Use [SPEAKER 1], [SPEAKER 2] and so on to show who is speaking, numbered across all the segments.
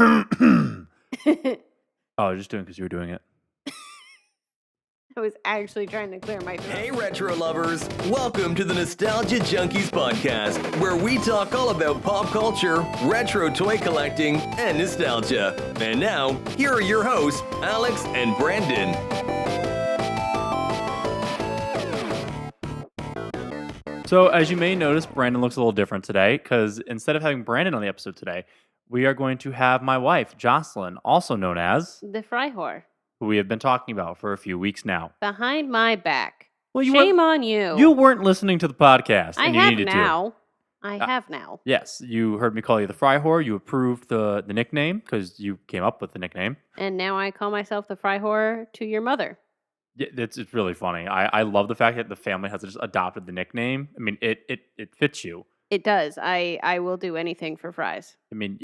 [SPEAKER 1] I
[SPEAKER 2] I
[SPEAKER 1] I was just doing because you were doing it.
[SPEAKER 2] was actually trying to clear my throat.
[SPEAKER 3] Hey, retro lovers! Welcome to the Nostalgia Junkies podcast, where we talk all about pop culture, retro toy collecting, and nostalgia. And now, here are your hosts, Alex and Brandon.
[SPEAKER 1] So, as you may notice, Brandon looks a little different today because instead of having Brandon on the episode today, we are going to have my wife, Jocelyn, also known as,
[SPEAKER 2] The fry whore.
[SPEAKER 1] who we have been talking about for a few weeks now.
[SPEAKER 2] Behind my back.
[SPEAKER 1] Well,
[SPEAKER 2] Shame on you.
[SPEAKER 1] You weren't listening to the podcast,
[SPEAKER 2] I
[SPEAKER 1] and you
[SPEAKER 2] have
[SPEAKER 1] needed
[SPEAKER 2] now. I
[SPEAKER 1] Uh,
[SPEAKER 2] have now.
[SPEAKER 1] to. Yes, you heard me call you the fry whore. You approved the nickname because you came up with the nickname.
[SPEAKER 2] And now I call myself the fry whore to your mother.
[SPEAKER 1] Yeah, it's really funny. I love the fact that the family has just adopted the nickname. I mean, it fits you.
[SPEAKER 2] It does. I will do anything for fries.
[SPEAKER 1] I mean,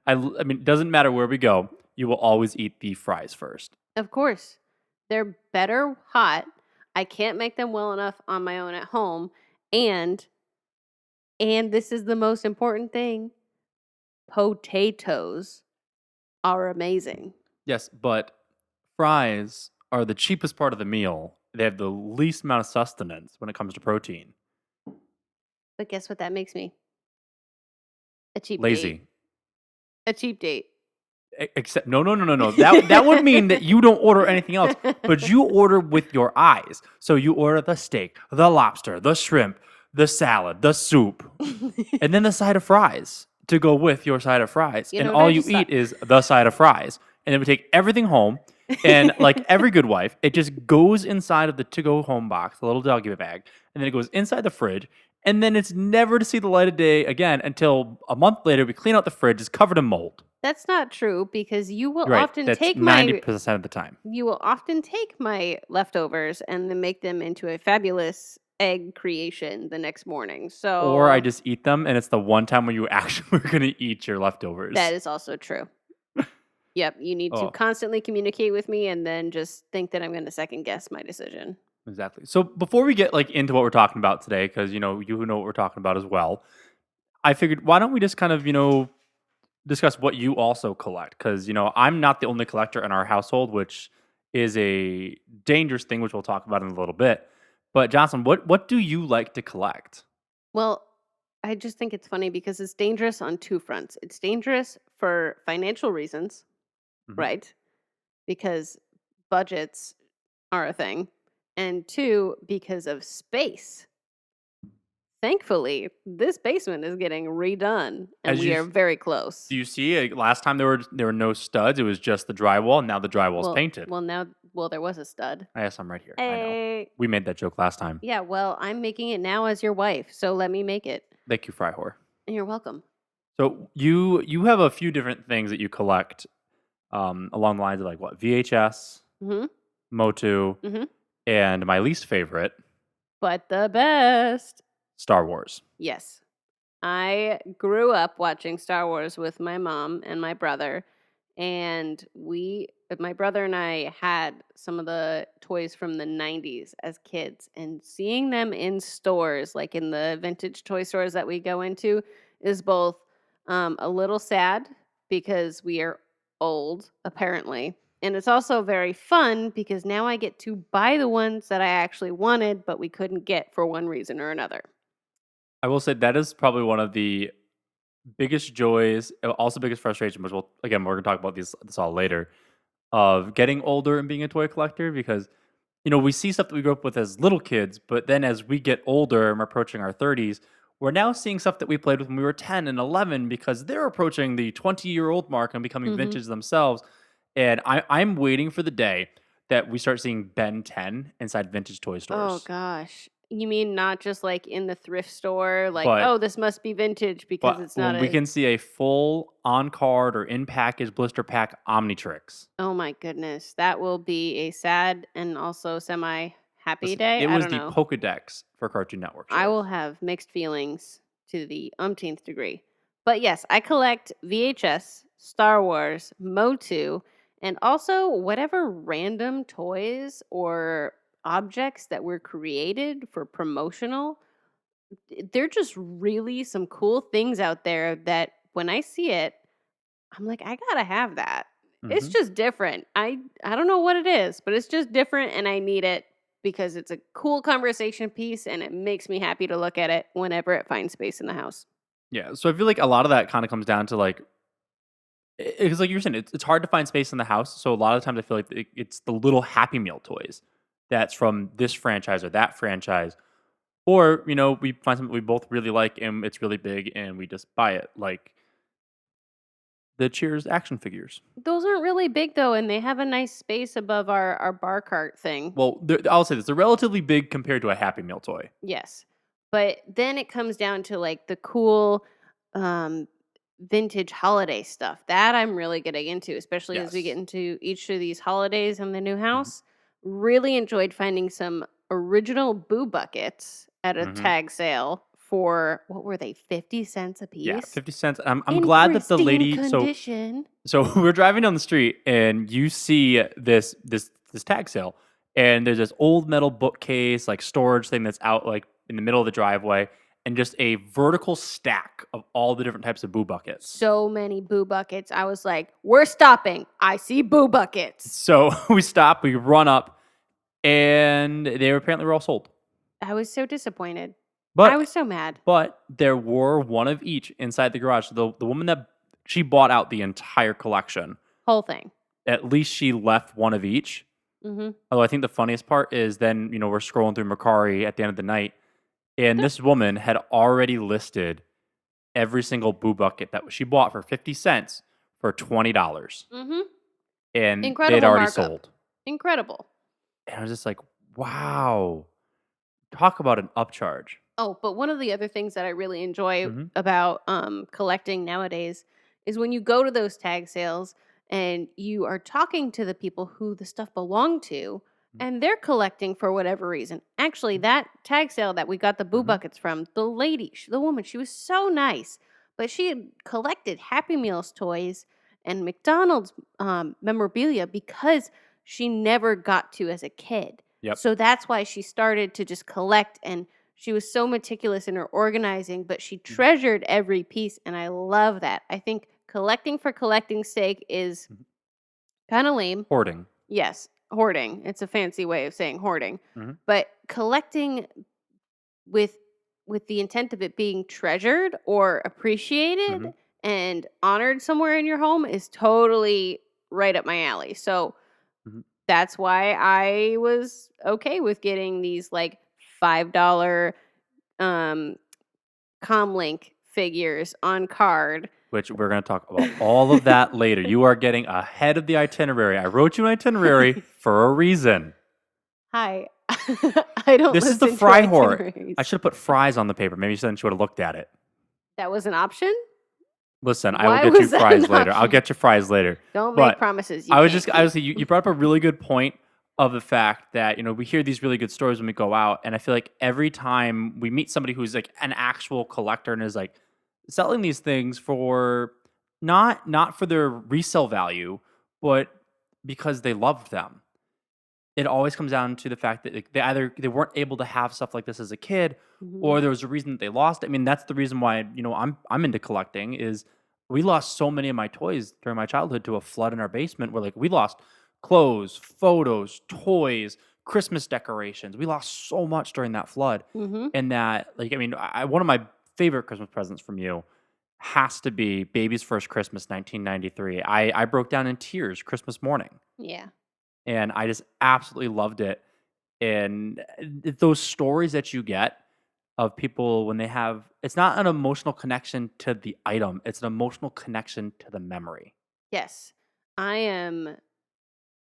[SPEAKER 1] I mean, it doesn't matter where we go. You will always eat the fries first.
[SPEAKER 2] Of course. They're better hot. I can't make them well enough on my own at home. And this is the most important thing. Potatoes are amazing.
[SPEAKER 1] Yes, but fries are the cheapest part of the meal. They have the least amount of sustenance when it comes to protein.
[SPEAKER 2] But guess what that makes me? A cheap
[SPEAKER 1] Lazy.
[SPEAKER 2] date. A cheap date.
[SPEAKER 1] Except no. That would mean that you don't order anything else, but you order with your eyes. So you order the steak, the lobster, the shrimp, the salad, the soup, and then the side of fries to go with your side of fries.
[SPEAKER 2] You
[SPEAKER 1] And
[SPEAKER 2] know what
[SPEAKER 1] all
[SPEAKER 2] I
[SPEAKER 1] you
[SPEAKER 2] just
[SPEAKER 1] eat
[SPEAKER 2] thought?
[SPEAKER 1] is the side of fries. And then we take everything home, and like every good wife, it just goes inside of the to-go home box, the little doggy bag, and then it goes inside the fridge. And then it's never to see the light of day again until a month later. We clean out the fridge; it's covered in mold.
[SPEAKER 2] That's not true because you will
[SPEAKER 1] Right.
[SPEAKER 2] often
[SPEAKER 1] That's
[SPEAKER 2] take
[SPEAKER 1] 90% of the time.
[SPEAKER 2] my leftovers and then make them into a fabulous egg creation the next morning. So
[SPEAKER 1] Or I just eat them, and it's the one time when you actually were going to eat your leftovers.
[SPEAKER 2] that is also true. Yep, you need to
[SPEAKER 1] Oh.
[SPEAKER 2] constantly communicate with me and then just think that I'm going to second guess my decision.
[SPEAKER 1] Exactly. So before we get like into what we're talking about today, because you know what we're talking about as well, I figured why don't we just kind of discuss what you also collect? Because I'm not the only collector in our household, which is a dangerous thing, which we'll talk about in a little bit. But Johnson, what do you like to collect?
[SPEAKER 2] Well, I just think it's funny because it's dangerous on two fronts. It's dangerous for financial reasons,
[SPEAKER 1] Mhm.
[SPEAKER 2] right? Because budgets are a thing. And two, because of space. Thankfully, this basement is getting redone and
[SPEAKER 1] As
[SPEAKER 2] we
[SPEAKER 1] you
[SPEAKER 2] are
[SPEAKER 1] s-
[SPEAKER 2] very close.
[SPEAKER 1] Do you see? Last time there were no studs; it was just the drywall. And now the drywall's painted.
[SPEAKER 2] Well, there was a stud.
[SPEAKER 1] I have some right here. I know.
[SPEAKER 2] Hey.
[SPEAKER 1] We made that joke last time.
[SPEAKER 2] Yeah, well, I'm making it now as your wife, so let me make it.
[SPEAKER 1] Thank you, Fry Whore.
[SPEAKER 2] You're welcome.
[SPEAKER 1] So you have a few different things that you collect along the lines of like what VHS,
[SPEAKER 2] Mhm.
[SPEAKER 1] Motu,
[SPEAKER 2] Mhm.
[SPEAKER 1] and my least favorite,
[SPEAKER 2] But the best.
[SPEAKER 1] Star Wars.
[SPEAKER 2] Yes. I grew up watching Star Wars with my mom and my brother, and my brother and I had some of the toys from the 90s as kids, and seeing them in stores, like in the vintage toy stores that we go into, is both a little sad because we are old, apparently. And it's also very fun because now I get to buy the ones that I actually wanted, but we couldn't get for one reason or another.
[SPEAKER 1] I will say that is probably one of the biggest joys, also biggest frustration, which we're gonna talk about this all later, of getting older and being a toy collector because we see stuff that we grew up with as little kids, but then as we get older and we're approaching our 30s, we're now seeing stuff that we played with when we were 10 and 11 because they're approaching the 20-year-old mark and becoming
[SPEAKER 2] Mhm.
[SPEAKER 1] vintage themselves. And I'm waiting for the day that we start seeing Ben 10 inside vintage toy
[SPEAKER 2] Oh
[SPEAKER 1] stores.
[SPEAKER 2] gosh. You mean not just like in the thrift store, like,
[SPEAKER 1] But
[SPEAKER 2] oh, this must be vintage because
[SPEAKER 1] but
[SPEAKER 2] it's not
[SPEAKER 1] when we
[SPEAKER 2] a.
[SPEAKER 1] can see a full on card or in package blister pack Omnitrix.
[SPEAKER 2] Oh my goodness. That will be a sad and also semi happy
[SPEAKER 1] Listen,
[SPEAKER 2] day.
[SPEAKER 1] it
[SPEAKER 2] I
[SPEAKER 1] was
[SPEAKER 2] don't
[SPEAKER 1] the
[SPEAKER 2] know.
[SPEAKER 1] Pokedex for Cartoon Network
[SPEAKER 2] I will
[SPEAKER 1] shows.
[SPEAKER 2] have mixed feelings to the umpteenth degree. But yes, I collect VHS, Star Wars, Motu, and also whatever random toys or objects that were created for promotional. They're just really some cool things out there that when I see it, I'm like, I gotta have that. It's
[SPEAKER 1] Hmm.
[SPEAKER 2] just different. I don't know what it is, but it's just different, and I need it because it's a cool conversation piece, and it makes me happy to look at it whenever it finds space in the house.
[SPEAKER 1] Yeah. So I feel like a lot of that kind of comes down to like, because like you're saying, it's hard to find space in the house. So a lot of times I feel like it's the little Happy Meal toys that's from this franchise or that franchise. Or, we find something we both really like and it's really big and we just buy it. Like the Cheers action figures.
[SPEAKER 2] Those aren't really big though, and they have a nice space above our bar cart thing.
[SPEAKER 1] Well, I'll say this. They're relatively big compared to a Happy Meal toy.
[SPEAKER 2] Yes. But then it comes down to like the cool um vintage holiday stuff. That I'm really getting into, especially as we get
[SPEAKER 1] Yes.
[SPEAKER 2] into each of these holidays in the new
[SPEAKER 1] Hmm.
[SPEAKER 2] house. Really enjoyed finding some original Boo buckets at a
[SPEAKER 1] Hmm.
[SPEAKER 2] tag sale for what were they, 50 cents a
[SPEAKER 1] Yeah,
[SPEAKER 2] piece?
[SPEAKER 1] 50 cents. I'm
[SPEAKER 2] In
[SPEAKER 1] glad that the
[SPEAKER 2] pristine
[SPEAKER 1] lady.
[SPEAKER 2] condition.
[SPEAKER 1] So we're driving down the street and you see this tag sale, and there's this old metal bookcase like storage thing that's out like in the middle of the driveway, and just a vertical stack of all the different types of Boo buckets.
[SPEAKER 2] So many Boo buckets. I was like, we're stopping. I see Boo buckets.
[SPEAKER 1] So we stop, we run up, and they were all sold.
[SPEAKER 2] I was so disappointed. I
[SPEAKER 1] But
[SPEAKER 2] was so mad.
[SPEAKER 1] there were one of each inside the garage. So the woman that she bought out the entire collection.
[SPEAKER 2] Whole thing.
[SPEAKER 1] At least she left one of each.
[SPEAKER 2] Mm-hmm.
[SPEAKER 1] Although I think the funniest part is then, we're scrolling through Mercari at the end of the night, and this woman had already listed every single Boo bucket that she bought for 50 cents for $20.
[SPEAKER 2] Mm-hmm.
[SPEAKER 1] And they'd
[SPEAKER 2] Incredible
[SPEAKER 1] already
[SPEAKER 2] markup.
[SPEAKER 1] sold.
[SPEAKER 2] Incredible.
[SPEAKER 1] And I was just like, wow. Talk about an upcharge.
[SPEAKER 2] Oh, but one of the other things that I really enjoy
[SPEAKER 1] Hmm.
[SPEAKER 2] about collecting nowadays is when you go to those tag sales and you are talking to the people who the stuff belonged to, and they're collecting for whatever reason. Actually, that tag sale that we got the Boo
[SPEAKER 1] Hmm.
[SPEAKER 2] buckets from, the lady, the woman, she was so nice, but she had collected Happy Meals toys and McDonald's memorabilia because she never got to as a kid.
[SPEAKER 1] Yep.
[SPEAKER 2] So that's why she started to just collect, and she was so meticulous in her organizing, but she treasured every piece, and I love that. I think collecting for collecting's sake is
[SPEAKER 1] Mhm.
[SPEAKER 2] kind of lame.
[SPEAKER 1] Hoarding.
[SPEAKER 2] Yes, hoarding. It's a fancy way of saying hoarding.
[SPEAKER 1] Hmm.
[SPEAKER 2] But collecting with the intent of it being treasured or appreciated
[SPEAKER 1] Hmm.
[SPEAKER 2] and honored somewhere in your home is totally right up my alley. So
[SPEAKER 1] Hmm.
[SPEAKER 2] that's why I was okay with getting these like $5 um comlink figures on card.
[SPEAKER 1] Which we're going to talk about all of that later. You are getting ahead of the itinerary. I wrote you an itinerary for a reason.
[SPEAKER 2] Hi. I don't
[SPEAKER 1] This is the
[SPEAKER 2] listen to
[SPEAKER 1] fry whore.
[SPEAKER 2] itineraries.
[SPEAKER 1] I should have put fries on the paper. Maybe then she would have looked at it.
[SPEAKER 2] That was an option?
[SPEAKER 1] Listen, I
[SPEAKER 2] Why
[SPEAKER 1] will get you
[SPEAKER 2] was that
[SPEAKER 1] fries
[SPEAKER 2] an
[SPEAKER 1] later. I'll
[SPEAKER 2] option?
[SPEAKER 1] get you fries later.
[SPEAKER 2] Don't
[SPEAKER 1] But
[SPEAKER 2] make promises you
[SPEAKER 1] I was
[SPEAKER 2] can't
[SPEAKER 1] just, I was,
[SPEAKER 2] keep.
[SPEAKER 1] you brought up a really good point of the fact that, we hear these really good stories when we go out. And I feel like every time we meet somebody who's like an actual collector and is like selling these things for not for their resale value, but because they love them. It always comes down to the fact that like, they weren't able to have stuff like this as a kid,
[SPEAKER 2] Mhm.
[SPEAKER 1] or there was a reason that they lost it. I mean, that's the reason why I'm into collecting. Is we lost so many of my toys during my childhood to a flood in our basement, where like we lost clothes, photos, toys, Christmas decorations. We lost so much during that flood,
[SPEAKER 2] Mhm.
[SPEAKER 1] and that like I mean, one of my favorite Christmas presents from you has to be Baby's First Christmas, 1993. I broke down in tears Christmas morning,
[SPEAKER 2] Yeah.
[SPEAKER 1] and I just absolutely loved it. And those stories that you get of people when they have, it's not an emotional connection to the item, it's an emotional connection to the memory.
[SPEAKER 2] Yes. I am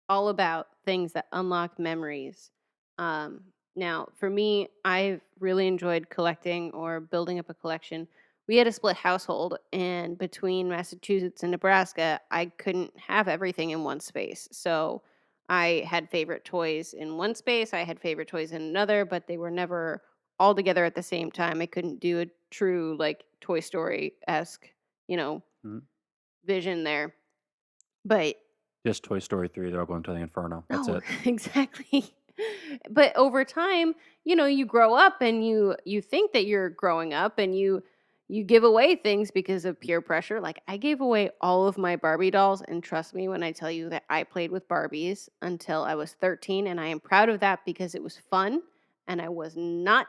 [SPEAKER 2] all about things that unlock memories. Um, Now, for me, I've really enjoyed collecting or building up a collection. We had a split household, and between Massachusetts and Nebraska, I couldn't have everything in one space. So I had favorite toys in one space, I had favorite toys in another, but they were never all together at the same time. I couldn't do a true, like, Toy Story esque, you know,
[SPEAKER 1] Mhm.
[SPEAKER 2] vision there. But
[SPEAKER 1] Just Toy Story 3, they're all going to the inferno. That's
[SPEAKER 2] no,
[SPEAKER 1] it.
[SPEAKER 2] exactly. But over time, you grow up and you think that you're growing up and you give away things because of peer pressure. Like, I gave away all of my Barbie dolls, and trust me when I tell you that I played with Barbies until I was 13, and I am proud of that because it was fun, and I was not,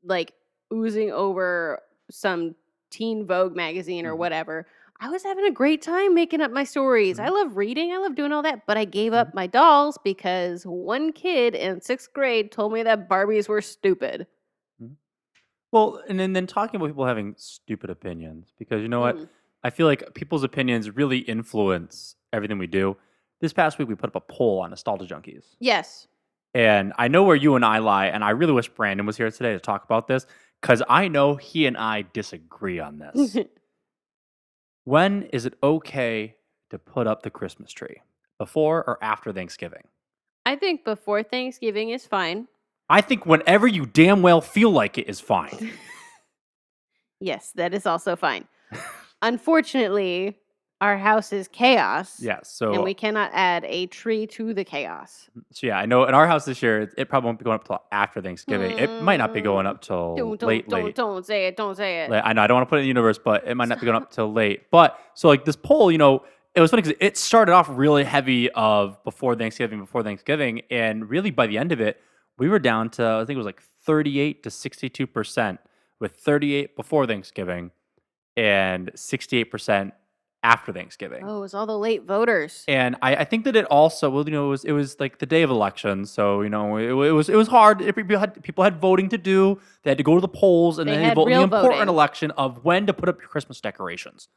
[SPEAKER 2] like, oozing over some Teen Vogue magazine or
[SPEAKER 1] Mhm.
[SPEAKER 2] whatever. I was having a great time making up my stories. I
[SPEAKER 1] Mhm.
[SPEAKER 2] love reading. I love doing all that, but I gave
[SPEAKER 1] Mhm.
[SPEAKER 2] up my dolls because one kid in 6th grade told me that Barbies were stupid.
[SPEAKER 1] Mhm. Well, and then talking about people having stupid opinions, because you know what?
[SPEAKER 2] Mm.
[SPEAKER 1] I feel like people's opinions really influence everything we do. This past week, we put up a poll on Nostalgia Junkies.
[SPEAKER 2] Yes.
[SPEAKER 1] And I know where you and I lie, and I really wish Brandon was here today to talk about this, because I know he and I disagree on this. When is it okay to put up the Christmas tree? Before or after Thanksgiving?
[SPEAKER 2] I think before Thanksgiving is fine.
[SPEAKER 1] I think whenever you damn well feel like it is fine.
[SPEAKER 2] Yes, that is also fine. Unfortunately, our house is chaos,
[SPEAKER 1] Yes.
[SPEAKER 2] and
[SPEAKER 1] So
[SPEAKER 2] we cannot add a tree to the chaos.
[SPEAKER 1] So yeah, I know in our house this year, it probably won't be going up till after Thanksgiving. It might not be going
[SPEAKER 2] Mm,
[SPEAKER 1] up till
[SPEAKER 2] don't, don't,
[SPEAKER 1] late,
[SPEAKER 2] don't,
[SPEAKER 1] late.
[SPEAKER 2] don't say it. Don't say it.
[SPEAKER 1] I know I don't want to put it in the universe, but it might not be going
[SPEAKER 2] Stop.
[SPEAKER 1] up till late. But so like this poll, it was funny because it started off really heavy of before Thanksgiving, and really by the end of it, we were down to I think it was like 38 to 62%, with 38 before Thanksgiving and 68% after Thanksgiving.
[SPEAKER 2] Oh, it was all the late voters.
[SPEAKER 1] And I think that it also, well, it was like the day of elections, so it was hard. People had voting to do. They had to go to the polls, and
[SPEAKER 2] They
[SPEAKER 1] then they
[SPEAKER 2] had
[SPEAKER 1] vote in the
[SPEAKER 2] real
[SPEAKER 1] important
[SPEAKER 2] voting.
[SPEAKER 1] election of when to put up your Christmas decorations.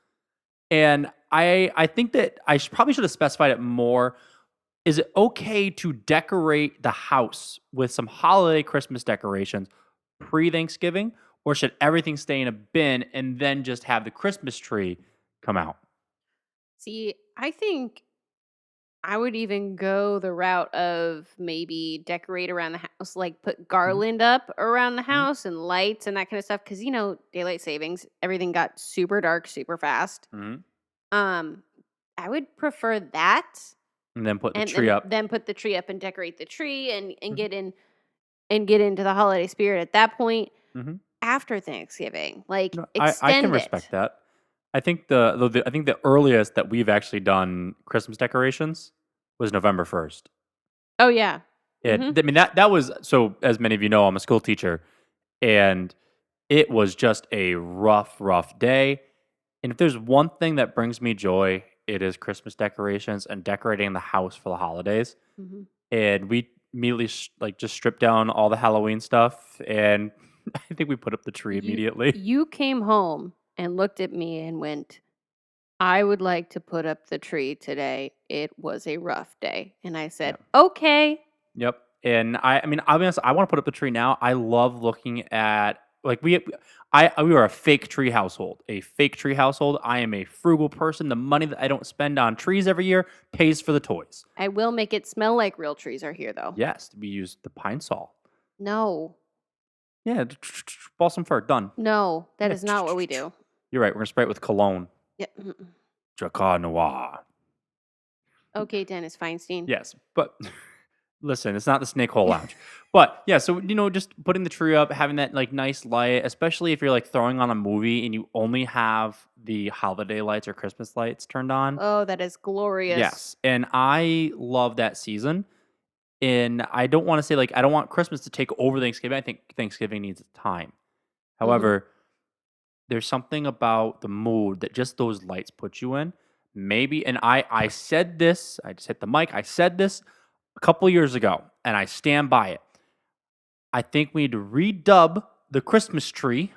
[SPEAKER 1] And I think that probably should have specified it more. Is it okay to decorate the house with some holiday Christmas decorations pre-Thanksgiving, or should everything stay in a bin and then just have the Christmas tree come out?
[SPEAKER 2] See, I think I would even go the route of maybe decorate around the house, like put
[SPEAKER 1] Mhm,
[SPEAKER 2] garland up around the
[SPEAKER 1] mhm,
[SPEAKER 2] house and lights and that kind of stuff. Because daylight savings, everything got super dark super fast.
[SPEAKER 1] mhm.
[SPEAKER 2] Um, I would prefer that,
[SPEAKER 1] And then put the
[SPEAKER 2] and
[SPEAKER 1] tree up.
[SPEAKER 2] then put the tree up and decorate the tree and
[SPEAKER 1] Mhm,
[SPEAKER 2] get into the holiday spirit at that point
[SPEAKER 1] mhm.
[SPEAKER 2] after Thanksgiving. Like,
[SPEAKER 1] No, I can
[SPEAKER 2] extend it.
[SPEAKER 1] respect that. I think the earliest that we've actually done Christmas decorations was November 1st.
[SPEAKER 2] Oh yeah.
[SPEAKER 1] And
[SPEAKER 2] Mm-hmm.
[SPEAKER 1] I mean that was, so as many of you know, I'm a school teacher, and it was just a rough day. And if there's one thing that brings me joy, it is Christmas decorations and decorating the house for the holidays.
[SPEAKER 2] Mm-hmm.
[SPEAKER 1] And we immediately just stripped down all the Halloween stuff, and I think we put up the tree
[SPEAKER 2] You
[SPEAKER 1] immediately.
[SPEAKER 2] you came home and looked at me and went, "I would like to put up the tree today. It was a rough day." And I
[SPEAKER 1] Yeah.
[SPEAKER 2] said, "Okay."
[SPEAKER 1] Yep. And I mean, I'll be honest, I want to put up the tree now. I love looking at, like, we are a fake tree household. A fake tree household. I am a frugal person. The money that I don't spend on trees every year pays for the toys.
[SPEAKER 2] I will make it smell like real trees are here though.
[SPEAKER 1] Yes, we use the pine sol.
[SPEAKER 2] No.
[SPEAKER 1] Yeah, balsam fir, done.
[SPEAKER 2] No, that
[SPEAKER 1] Yeah,
[SPEAKER 2] is not what we do.
[SPEAKER 1] you're right. We're gonna spray it with cologne.
[SPEAKER 2] Yeah. Mm-mm.
[SPEAKER 1] Dracar Noir.
[SPEAKER 2] Okay, Dennis Feinstein.
[SPEAKER 1] Yes, but listen, it's not the Snake Hole Lounge. But yeah, so just putting the tree up, having that like nice light, especially if you're like throwing on a movie and you only have the holiday lights or Christmas lights turned on.
[SPEAKER 2] Oh, that is glorious.
[SPEAKER 1] Yes, and I love that season. And I don't want to say, like, I don't want Christmas to take over Thanksgiving. I think Thanksgiving needs its time.
[SPEAKER 2] Mhm.
[SPEAKER 1] However, there's something about the mood that just those lights put you in. Maybe, and I said this, I just hit the mic. I said this a couple years ago, and I stand by it. I think we need to redub the Christmas tree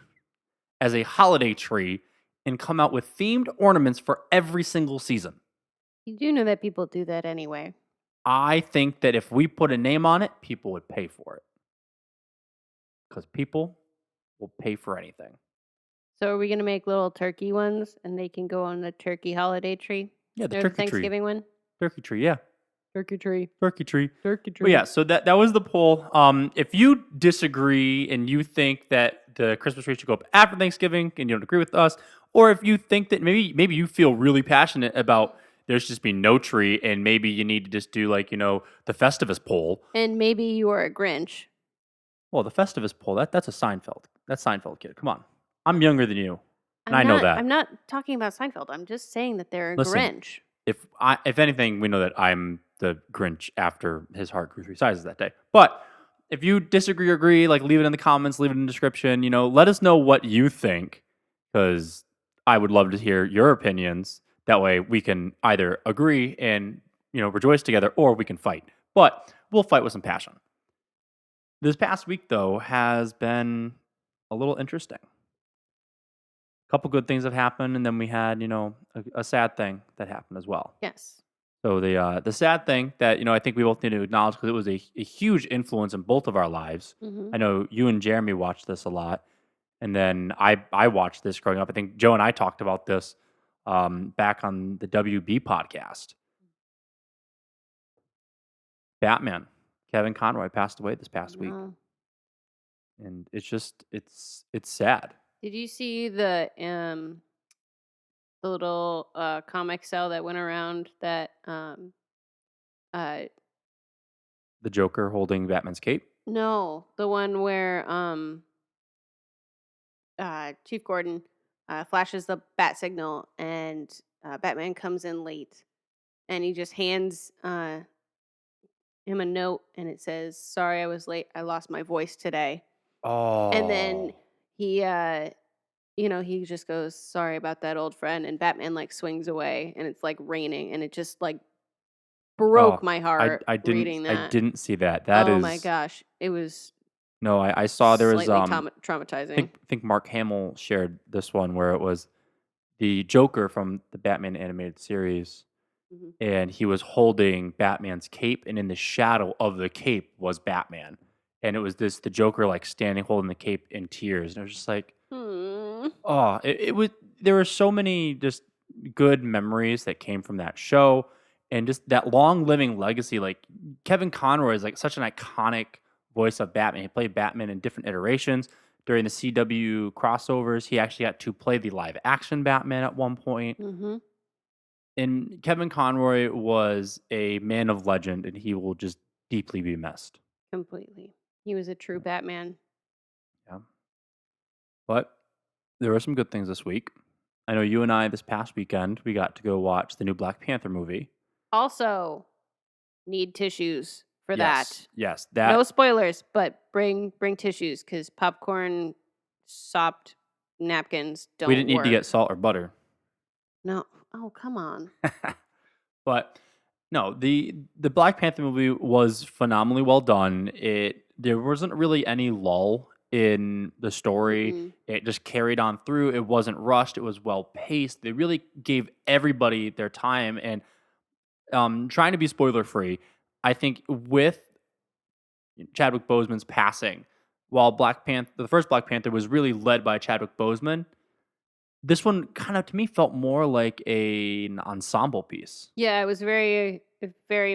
[SPEAKER 1] as a holiday tree and come out with themed ornaments for every single season.
[SPEAKER 2] You do know that people do that anyway.
[SPEAKER 1] I think that if we put a name on it, people would pay for it, because people will pay for anything.
[SPEAKER 2] So are we going to make little turkey ones and they can go on the turkey holiday tree?
[SPEAKER 1] Yeah, the
[SPEAKER 2] Or the
[SPEAKER 1] turkey tree.
[SPEAKER 2] Thanksgiving one?
[SPEAKER 1] Turkey tree, yeah.
[SPEAKER 2] Turkey tree.
[SPEAKER 1] Turkey tree.
[SPEAKER 2] Turkey
[SPEAKER 1] But
[SPEAKER 2] tree.
[SPEAKER 1] yeah, so that was the poll. If you disagree and you think that the Christmas tree should go up after Thanksgiving and you don't agree with us, or if you think that maybe you feel really passionate about there's just be no tree and maybe you need to just do, like, the Festivus poll.
[SPEAKER 2] And maybe you are a Grinch.
[SPEAKER 1] Well, the Festivus poll, that's a Seinfeld. That's Seinfeld kid. Come on. I'm younger than you. And I know that.
[SPEAKER 2] I'm not talking about Seinfeld. I'm just saying that they're a
[SPEAKER 1] Listen,
[SPEAKER 2] Grinch.
[SPEAKER 1] if anything, we know that I'm the Grinch after his heart grew 3 sizes that day. But if you disagree or agree, like leave it in the comments, leave it in the description. Let us know what you think, because I would love to hear your opinions. That way, we can either agree and rejoice together, or we can fight. But we'll fight with some passion. This past week, though, has been a little interesting. A couple good things have happened, and then we had, a sad thing that happened as well.
[SPEAKER 2] Yes.
[SPEAKER 1] So the sad thing that I think we both need to acknowledge, because it was a huge influence in both of our lives.
[SPEAKER 2] Mm-hmm.
[SPEAKER 1] I know you and Jeremy watched this a lot, and then I watched this growing up. I think Joe and I talked about this back on the WB podcast. Batman, Kevin Conroy passed away this past week, and it's sad.
[SPEAKER 2] Did you see the little comic cell that went around that
[SPEAKER 1] The Joker holding Batman's cape.
[SPEAKER 2] no, the one where Chief Gordon flashes the bat signal and Batman comes in late and he just hands him a note and it says, "Sorry I was late. I lost my voice today." And then
[SPEAKER 1] Oh,
[SPEAKER 2] he he just goes, "Sorry about that, old friend." And Batman like swings away and it's like raining and it just like broke
[SPEAKER 1] oh,
[SPEAKER 2] my
[SPEAKER 1] I
[SPEAKER 2] heart
[SPEAKER 1] I
[SPEAKER 2] reading
[SPEAKER 1] didn't I
[SPEAKER 2] that.
[SPEAKER 1] didn't see that. That
[SPEAKER 2] Oh my
[SPEAKER 1] is
[SPEAKER 2] gosh. It was
[SPEAKER 1] no. I saw there was
[SPEAKER 2] slightly
[SPEAKER 1] I
[SPEAKER 2] traumatizing.
[SPEAKER 1] think Mark Hamill shared this one where it was the Joker from the Batman animated series,
[SPEAKER 2] Hmm.
[SPEAKER 1] and he was holding Batman's cape, and in the shadow of the cape was Batman, and it was the Joker like standing holding the cape in tears, and it was just like,
[SPEAKER 2] Hmm.
[SPEAKER 1] oh, it was. There were so many just good memories that came from that show, and just that long living legacy. Like Kevin Conroy is like such an iconic voice of Batman. He played Batman in different iterations during the CW crossovers. He actually got to play the live action Batman at one point.
[SPEAKER 2] Hmm.
[SPEAKER 1] And Kevin Conroy was a man of legend, and he will just deeply be missed.
[SPEAKER 2] Completely. He was a true Batman.
[SPEAKER 1] Yeah. But there were some good things this week. I know you and I, this past weekend, we got to go watch the new Black Panther movie.
[SPEAKER 2] Also, need tissues for that.
[SPEAKER 1] Yes.
[SPEAKER 2] No spoilers, but bring tissues because popcorn, sopped napkins don't
[SPEAKER 1] We didn't need
[SPEAKER 2] work.
[SPEAKER 1] to get salt or butter.
[SPEAKER 2] No. Oh, come on.
[SPEAKER 1] But no, the Black Panther movie was phenomenally well done. There wasn't really any lull in the story.
[SPEAKER 2] Mm-mm.
[SPEAKER 1] It just carried on through. It wasn't rushed. It was well paced. They really gave everybody their time. And trying to be spoiler free, I think with Chadwick Boseman's passing, while Black Panther, the first Black Panther was really led by Chadwick Boseman, this one kind of to me felt more like an ensemble piece.
[SPEAKER 2] Yeah, it was very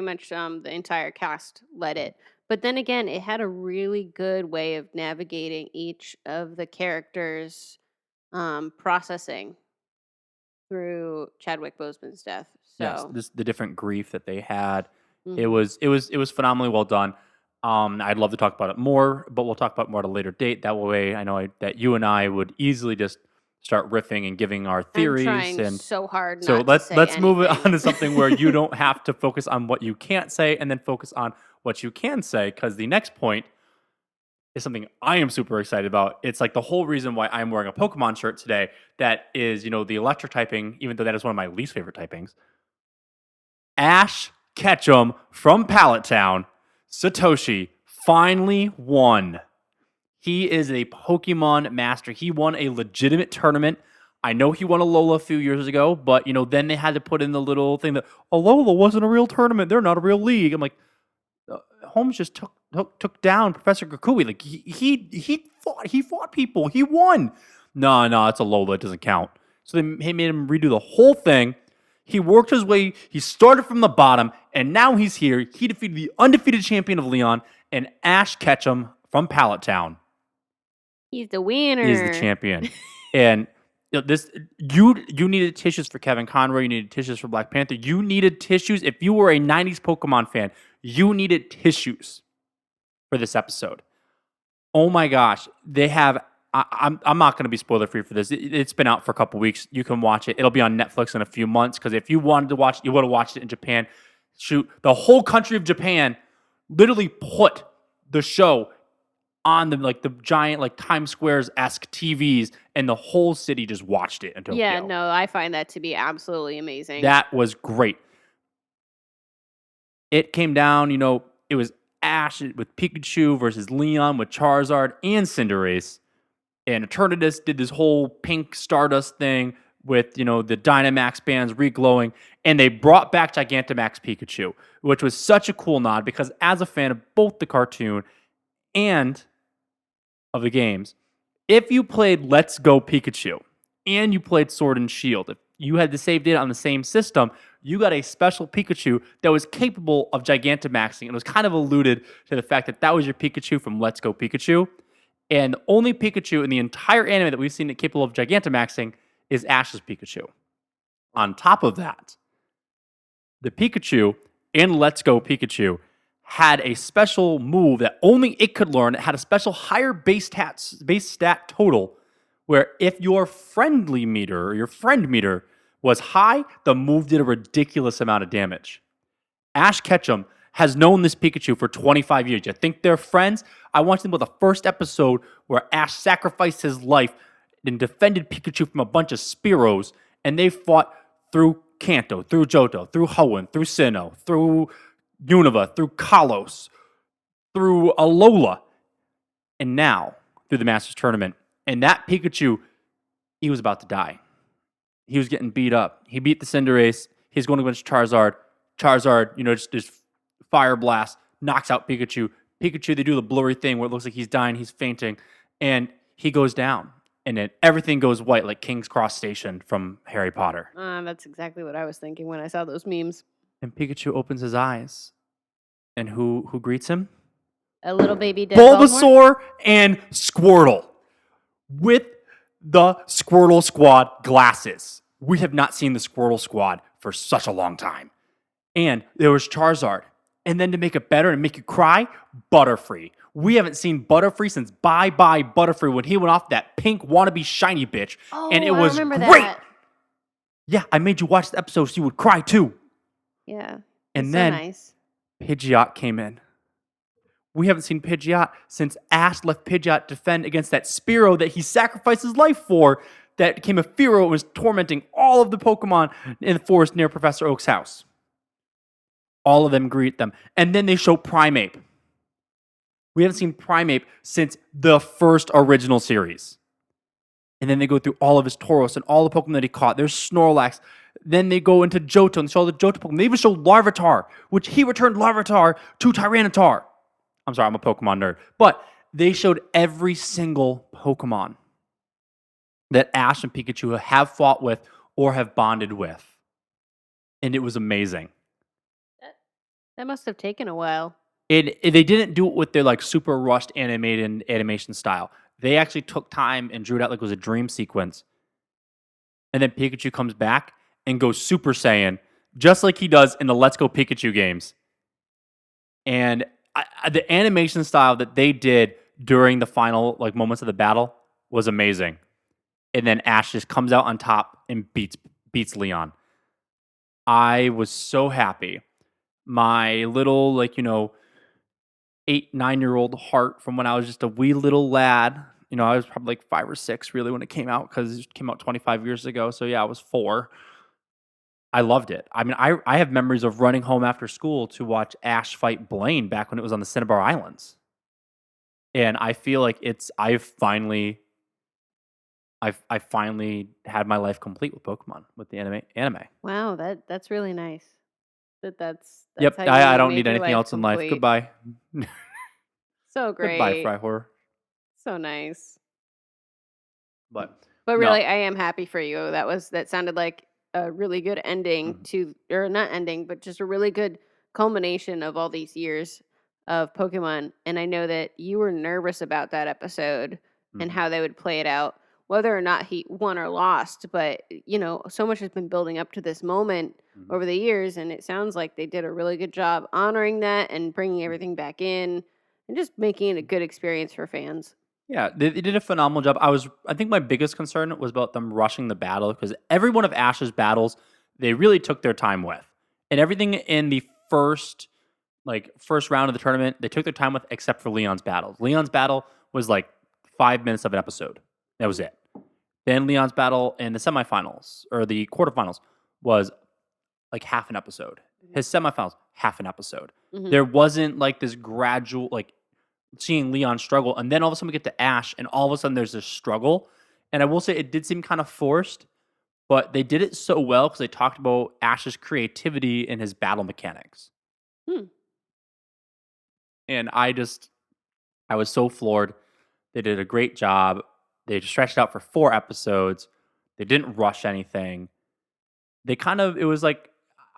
[SPEAKER 2] much the entire cast led it. But then again, it had a really good way of navigating each of the characters' processing through Chadwick Boseman's death.
[SPEAKER 1] Yes,
[SPEAKER 2] So,
[SPEAKER 1] the different grief that they had. It
[SPEAKER 2] mhm.
[SPEAKER 1] was phenomenally well done. I'd love to talk about it more, but we'll talk about it more at a later date. That way, I know that you and I would easily just start riffing and giving our
[SPEAKER 2] I'm
[SPEAKER 1] theories.
[SPEAKER 2] trying
[SPEAKER 1] And
[SPEAKER 2] so hard
[SPEAKER 1] so
[SPEAKER 2] not to say
[SPEAKER 1] let's move it
[SPEAKER 2] anything.
[SPEAKER 1] on to something where you don't have to focus on what you can't say, and then focus on what you can say. Because the next point is something I am super excited about. It's like the whole reason why I'm wearing a Pokemon shirt today. That is, the electric typing, even though that is one of my least favorite typings. Ash Ketchum from Pallet Town, Satoshi, finally won. He is a Pokemon master. He won a legitimate tournament. I know he won a Lola a few years ago, but then they had to put in the little thing that Alola wasn't a real tournament. They're not a real league. I'm like, Holmes just took down Professor Kukui. Like he fought people. He won. No, it's a Lola. It doesn't count. So they made him redo the whole thing. He worked his way. He started from the bottom, and now he's here. He defeated the undefeated champion of Leon, and Ash Ketchum from Pallet Town.
[SPEAKER 2] He's the winner.
[SPEAKER 1] Is the champion. And this you needed tissues for Kevin Conroy. You needed tissues for Black Panther. You needed tissues if you were a '90s Pokemon fan. You needed tissues for this episode. Oh my gosh, they have I'm not going to be spoiler free for this. It's been out for a couple weeks. You can watch it. It'll be on Netflix in a few months. Because if you wanted to watch, you would have watched it in Japan. Shoot, the whole country of Japan literally put the show on the giant Times Square's esque TVs, and the whole city just watched it in Tokyo.
[SPEAKER 2] Yeah, no, I find that to be absolutely amazing.
[SPEAKER 1] That was great. It came down, it was Ash with Pikachu versus Leon with Charizard and Cinderace. And Eternatus did this whole pink Stardust thing with, the Dynamax bands reglowing. And they brought back Gigantamax Pikachu, which was such a cool nod because as a fan of both the cartoon and of the games, if you played Let's Go Pikachu and you played Sword and Shield, if you had the save data on the same system, you got a special Pikachu that was capable of Gigantamaxing. And it was kind of alluded to the fact that was your Pikachu from Let's Go Pikachu. And the only Pikachu in the entire anime that we've seen that capable of Gigantamaxing is Ash's Pikachu. On top of that, the Pikachu in Let's Go Pikachu had a special move that only it could learn. It had a special higher base stat total, where if your friendly meter or your friend meter was high, the move did a ridiculous amount of damage. Ash Ketchum has known this Pikachu for 25 years. You think they're friends? I watched them with the first episode where Ash sacrificed his life and defended Pikachu from a bunch of Spearows, and they fought through Kanto, through Johto, through Hoenn, through Sinnoh, through Unova, through Kalos, through Alola, and now through the Masters Tournament. And that Pikachu, he was about to die. He was getting beat up. He beat the Cinderace. He's going against Charizard. Charizard, just Fire Blast, knocks out Pikachu. Pikachu, they do the blurry thing where it looks like he's dying, he's fainting, and he goes down. And then everything goes white like King's Cross Station from Harry Potter.
[SPEAKER 2] That's exactly what I was thinking when I saw those memes.
[SPEAKER 1] And Pikachu opens his eyes. And who greets him?
[SPEAKER 2] A little baby dead
[SPEAKER 1] Bulbasaur and Squirtle. With the Squirtle Squad glasses. We have not seen the Squirtle Squad for such a long time. And there was Charizard. And then to make it better and make you cry, Butterfree. We haven't seen Butterfree since Bye Bye Butterfree when he went off that pink wannabe shiny bitch. And it was great.
[SPEAKER 2] That.
[SPEAKER 1] Yeah, I made you watch the episode so you would cry too.
[SPEAKER 2] Yeah.
[SPEAKER 1] And then
[SPEAKER 2] nice.
[SPEAKER 1] Pidgeot came in. We haven't seen Pidgeot since Ash left Pidgeot defend against that Spearow that he sacrificed his life for, that became a Fearow and was tormenting all of the Pokemon in the forest near Professor Oak's house. All of them greet them. And then they show Primeape. We haven't seen Primeape since the first original series. And then they go through all of his Tauros and all the Pokemon that he caught. There's Snorlax. Then they go into Johto and show the Johto Pokemon. They even show Larvitar, which he returned Larvitar to Tyranitar. I'm sorry, I'm a Pokemon nerd. But they showed every single Pokemon that Ash and Pikachu have fought with or have bonded with. And it was amazing.
[SPEAKER 2] That must have taken a while.
[SPEAKER 1] They didn't do it with their super rushed animated animation style. They actually took time and drew it out like it was a dream sequence. And then Pikachu comes back and goes Super Saiyan, just like he does in the Let's Go Pikachu games. And the animation style that they did during the final moments of the battle was amazing. And then Ash just comes out on top and beats Leon. I was so happy. My little 8-9-year-old heart from when I was just a wee little lad. I was probably 5 or 6 really when it came out, because it came out 25 years ago. So yeah, I was 4. I loved it. I mean, I have memories of running home after school to watch Ash fight Blaine back when it was on the Cinnabar Islands. And I feel like I finally had my life complete with Pokemon, with the anime.
[SPEAKER 2] Wow, that's really nice. That's
[SPEAKER 1] yep,
[SPEAKER 2] how you
[SPEAKER 1] I don't
[SPEAKER 2] make
[SPEAKER 1] need
[SPEAKER 2] your
[SPEAKER 1] anything else
[SPEAKER 2] complete.
[SPEAKER 1] in life. Goodbye.
[SPEAKER 2] So great.
[SPEAKER 1] Goodbye, Fryhor.
[SPEAKER 2] So nice.
[SPEAKER 1] But
[SPEAKER 2] really, I am happy for you. That sounded like a really good ending to, or not ending, but just a really good culmination of all these years of Pokemon. And I know that you were nervous about that episode and how they would play it out, whether or not he won or lost. But, so much has been building up to this moment over the years. And it sounds like they did a really good job honoring that and bringing everything back in and just making it a good experience for fans.
[SPEAKER 1] Yeah, they did a phenomenal job. I think my biggest concern was about them rushing the battle because every one of Ash's battles, they really took their time with. And everything in the first round of the tournament, they took their time with except for Leon's battle. Leon's battle was like 5 minutes of an episode. That was it. Then Leon's battle in the semifinals or the quarterfinals was like half an episode. His semifinals, half an episode.
[SPEAKER 2] Mm-hmm.
[SPEAKER 1] There wasn't like this gradual, like seeing Leon struggle, and then all of a sudden we get to Ash, and all of a sudden there's this struggle. And I will say it did seem kind of forced, but they did it so well because they talked about Ash's creativity and his battle mechanics.
[SPEAKER 2] Hmm.
[SPEAKER 1] And I was so floored. They did a great job. They just stretched out for 4 episodes. They didn't rush anything. It was like,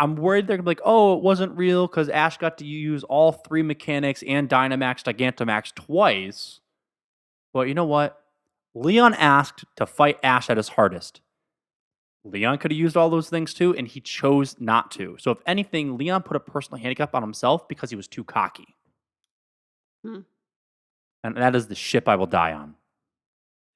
[SPEAKER 1] I'm worried they're gonna be like, oh, it wasn't real because Ash got to use all 3 mechanics and Dynamax, Gigantamax twice. But you know what? Leon asked to fight Ash at his hardest. Leon could have used all those things too, and he chose not to. So if anything, Leon put a personal handicap on himself because he was too cocky.
[SPEAKER 2] Hmm.
[SPEAKER 1] And that is the ship I will die on.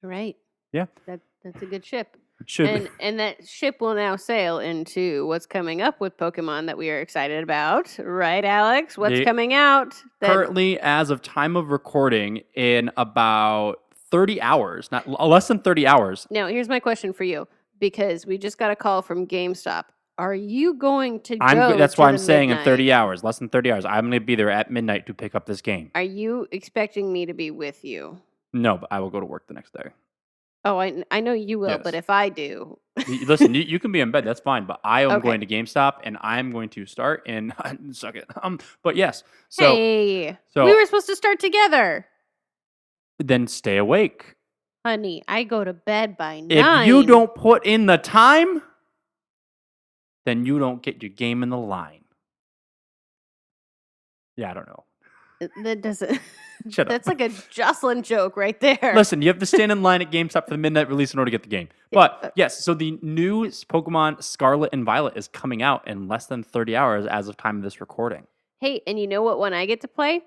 [SPEAKER 2] Right.
[SPEAKER 1] Yeah.
[SPEAKER 2] That's a good ship.
[SPEAKER 1] It should.
[SPEAKER 2] And that ship will now sail into what's coming up with Pokemon that we are excited about. Right, Alex? What's coming out?
[SPEAKER 1] Currently, as of time of recording, in about 30 hours, not less than 30 hours.
[SPEAKER 2] Now, here's my question for you, because we just got a call from GameStop. Are you going to go?
[SPEAKER 1] That's why I'm saying
[SPEAKER 2] midnight?
[SPEAKER 1] in 30 hours, less than 30 hours. I'm going to be there at midnight to pick up this game.
[SPEAKER 2] Are you expecting me to be with you?
[SPEAKER 1] No, but I will go to work the next day.
[SPEAKER 2] Oh, I know you will, but if I do...
[SPEAKER 1] Listen, you can be in bed, that's fine, but I am going to GameStop, and I'm going to start, and suck it. But yes. So,
[SPEAKER 2] we were supposed to start together.
[SPEAKER 1] Then stay awake.
[SPEAKER 2] Honey, I go to bed by 9.
[SPEAKER 1] If you don't put in the time, then you don't get your game in the line. Yeah, I don't know.
[SPEAKER 2] That doesn't...
[SPEAKER 1] Shut up.
[SPEAKER 2] That's like a Jocelyn joke right there.
[SPEAKER 1] Listen, you have to stand in line at GameStop for the midnight release in order to get the game. But yes, so the new Pokemon Scarlet and Violet is coming out in less than 30 hours as of time of this recording.
[SPEAKER 2] Hey, and you know what one I get to play?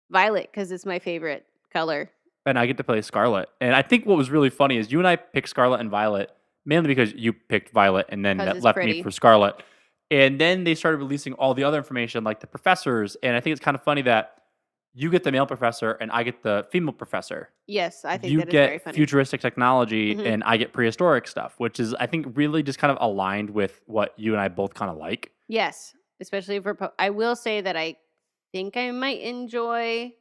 [SPEAKER 2] Violet, because it's my favorite color.
[SPEAKER 1] And I get to play Scarlet. And I think what was really funny is you and I picked Scarlet and Violet, mainly because you picked Violet and then that left me for Scarlet. And then they started releasing all the other information, like the professors. And I think it's kind of funny that you get the male professor and I get the female professor.
[SPEAKER 2] Yes, I think
[SPEAKER 1] you
[SPEAKER 2] that is very funny.
[SPEAKER 1] You get futuristic technology and I get prehistoric stuff, which is, I think, really just kind of aligned with what you and I both kind of like.
[SPEAKER 2] Yes, especially for... I will say that I think I might enjoy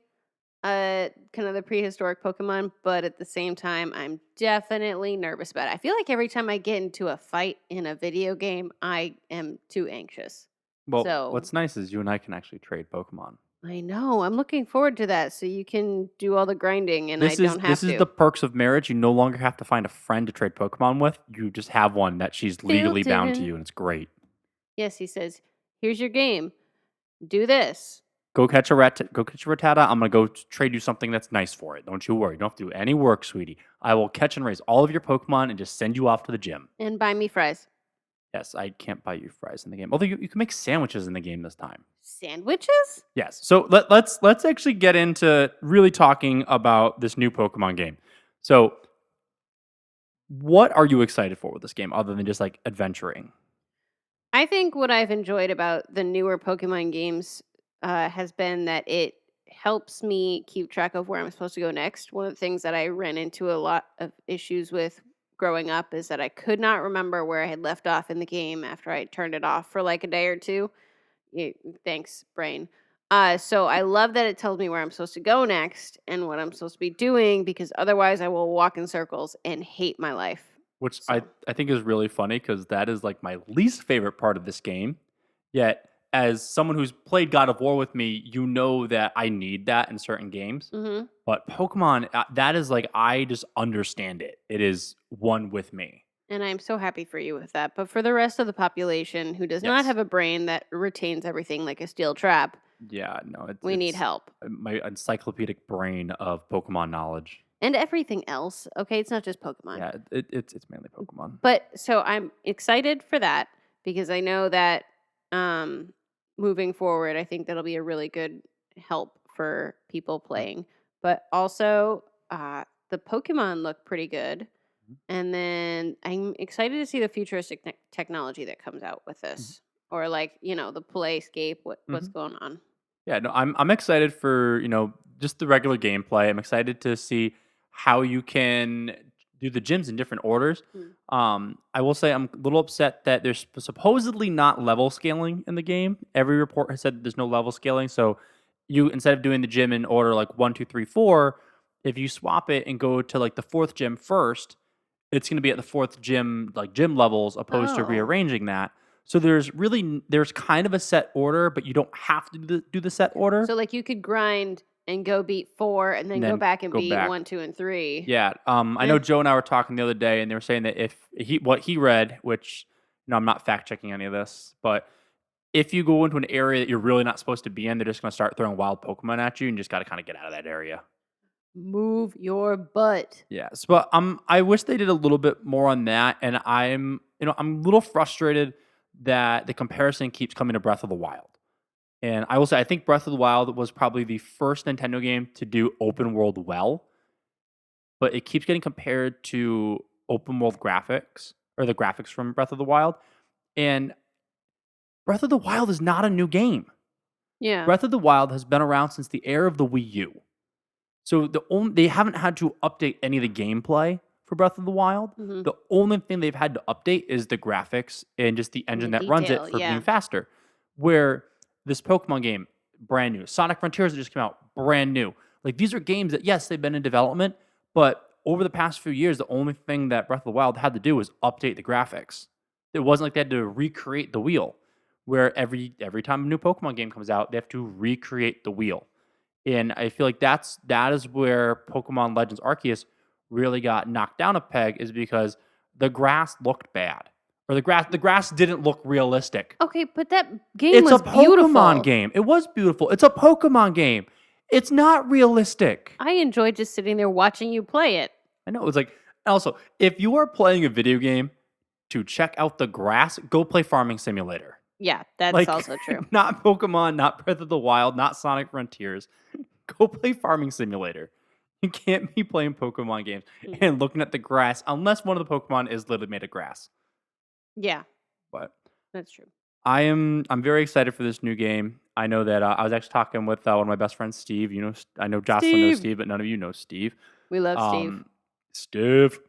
[SPEAKER 2] kind of the prehistoric Pokemon, but at the same time, I'm definitely nervous about it. I feel like every time I get into a fight in a video game, I am too anxious.
[SPEAKER 1] Well, what's nice is you and I can actually trade Pokemon.
[SPEAKER 2] I know. I'm looking forward to that, so you can do all the grinding, and I don't have to.
[SPEAKER 1] This is the perks of marriage. You no longer have to find a friend to trade Pokemon with. You just have one that she's legally bound to you, and it's great.
[SPEAKER 2] Yes, he says, here's your game. Do this.
[SPEAKER 1] Go catch a Rattata. I'm going to go trade you something that's nice for it. Don't you worry. You don't have to do any work, sweetie. I will catch and raise all of your Pokemon and just send you off to the gym.
[SPEAKER 2] And buy me fries.
[SPEAKER 1] Yes, I can't buy you fries in the game. Although you can make sandwiches in the game this time.
[SPEAKER 2] Sandwiches?
[SPEAKER 1] Yes. So let's actually get into really talking about this new Pokemon game. So what are you excited for with this game other than just like adventuring?
[SPEAKER 2] I think what I've enjoyed about the newer Pokemon games has been that it helps me keep track of where I'm supposed to go next. One of the things that I ran into a lot of issues with growing up is that I could not remember where I had left off in the game after I turned it off for like a day or two. Thanks, brain. So I love that it tells me where I'm supposed to go next and what I'm supposed to be doing, because otherwise I will walk in circles and hate my life.
[SPEAKER 1] Which I think is really funny because that is like my least favorite part of this game. Yet, as someone who's played God of War with me, you know that I need that in certain games.
[SPEAKER 2] Mm-hmm.
[SPEAKER 1] But Pokemon, that is like, I just understand it. It is one with me.
[SPEAKER 2] And I'm so happy for you with that. But for the rest of the population who does not have a brain that retains everything like a steel trap, we need help.
[SPEAKER 1] My encyclopedic brain of Pokemon knowledge.
[SPEAKER 2] And everything else. Okay, it's not just Pokemon.
[SPEAKER 1] Yeah, it's mainly Pokemon.
[SPEAKER 2] But so I'm excited for that because I know that moving forward, I think that'll be a really good help for people playing. but also the Pokemon look pretty good. And then I'm excited to see the futuristic technology that comes out with this, or like the playscape. What's
[SPEAKER 1] Mhm.
[SPEAKER 2] going on?
[SPEAKER 1] Yeah, no, I'm excited for, just the regular gameplay. I'm excited to see how you can do the gyms in different orders.
[SPEAKER 2] Mm.
[SPEAKER 1] I will say I'm a little upset that there's supposedly not level scaling in the game. Every report has said that there's no level scaling. So you, instead of doing the gym in order like 1, 2, 3, 4, if you swap it and go to like the fourth gym first, it's going to be at the fourth gym, like gym levels, opposed to
[SPEAKER 2] Oh,
[SPEAKER 1] rearranging that. So there's kind of a set order, but you don't have to do the set order
[SPEAKER 2] so like you could grind and go beat 4, and then
[SPEAKER 1] and
[SPEAKER 2] go
[SPEAKER 1] then
[SPEAKER 2] back and
[SPEAKER 1] go
[SPEAKER 2] beat
[SPEAKER 1] back.
[SPEAKER 2] 1, 2, and 3.
[SPEAKER 1] Yeah, I
[SPEAKER 2] Eh.
[SPEAKER 1] know Joe and I were talking the other day, and they were saying that if what he read, which I'm not fact checking any of this, but if you go into an area that you're really not supposed to be in, they're just going to start throwing wild Pokemon at you, and you just got to kind of get out of that area.
[SPEAKER 2] Move your butt.
[SPEAKER 1] Yes, but I wish they did a little bit more on that, and I'm a little frustrated that the comparison keeps coming to Breath of the Wild. And I will say I think Breath of the Wild was probably the first Nintendo game to do open world well, but it keeps getting compared to open world graphics or the graphics from Breath of the Wild. And Breath of the Wild is not a new game.
[SPEAKER 2] Yeah.
[SPEAKER 1] Breath of the Wild has been around since the era of the Wii U. So they haven't had to update any of the gameplay for Breath of the Wild.
[SPEAKER 2] Mhm.
[SPEAKER 1] The only thing they've had to update is the graphics and just the
[SPEAKER 2] And the
[SPEAKER 1] engine that runs it
[SPEAKER 2] detail,
[SPEAKER 1] for
[SPEAKER 2] yeah.
[SPEAKER 1] being faster. Where this Pokemon game, brand new. Sonic Frontiers that just came out, brand new. Like these are games that yes, they've been in development, but over the past few years, the only thing that Breath of the Wild had to do was update the graphics. It wasn't like they had to recreate the wheel. Where every time a new Pokemon game comes out, they have to recreate the wheel. And I feel like that is where Pokemon Legends Arceus really got knocked down a peg, is because the grass looked bad. Or the grass didn't look realistic.
[SPEAKER 2] Okay, but that game
[SPEAKER 1] It's a
[SPEAKER 2] was
[SPEAKER 1] Pokemon
[SPEAKER 2] beautiful.
[SPEAKER 1] game. It was beautiful. It's a Pokemon game. It's not realistic.
[SPEAKER 2] I enjoyed just sitting there watching you play it.
[SPEAKER 1] I know. It's like, also, if you are playing a video game to check out the grass, go play Farming Simulator.
[SPEAKER 2] Yeah, that's
[SPEAKER 1] Like,
[SPEAKER 2] also true.
[SPEAKER 1] not Pokemon, not Breath of the Wild, not Sonic Frontiers. Go play Farming Simulator. You can't be playing Pokemon games and looking at the grass unless one of the Pokemon is literally made of grass.
[SPEAKER 2] Yeah,
[SPEAKER 1] But
[SPEAKER 2] that's true.
[SPEAKER 1] I'm very excited for this new game. I know that I was actually talking with one of my best friends, Steve. I know Jocelyn knows
[SPEAKER 2] Steve.
[SPEAKER 1] Steve, but none of you know Steve.
[SPEAKER 2] We love Steve.
[SPEAKER 1] Steve.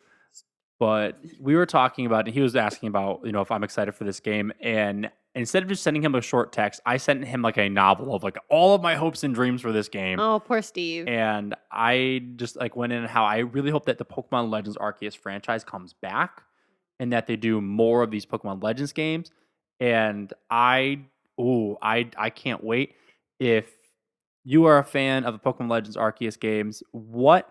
[SPEAKER 1] But we were talking about, and he was asking about, if I'm excited for this game. And instead of just sending him a short text, I sent him like a novel of like all of my hopes and dreams for this game.
[SPEAKER 2] Oh, poor Steve.
[SPEAKER 1] And I just like went in how I really hope that the Pokemon Legends Arceus franchise comes back and that they do more of these Pokemon Legends games. And I can't wait. If you are a fan of the Pokemon Legends Arceus games, what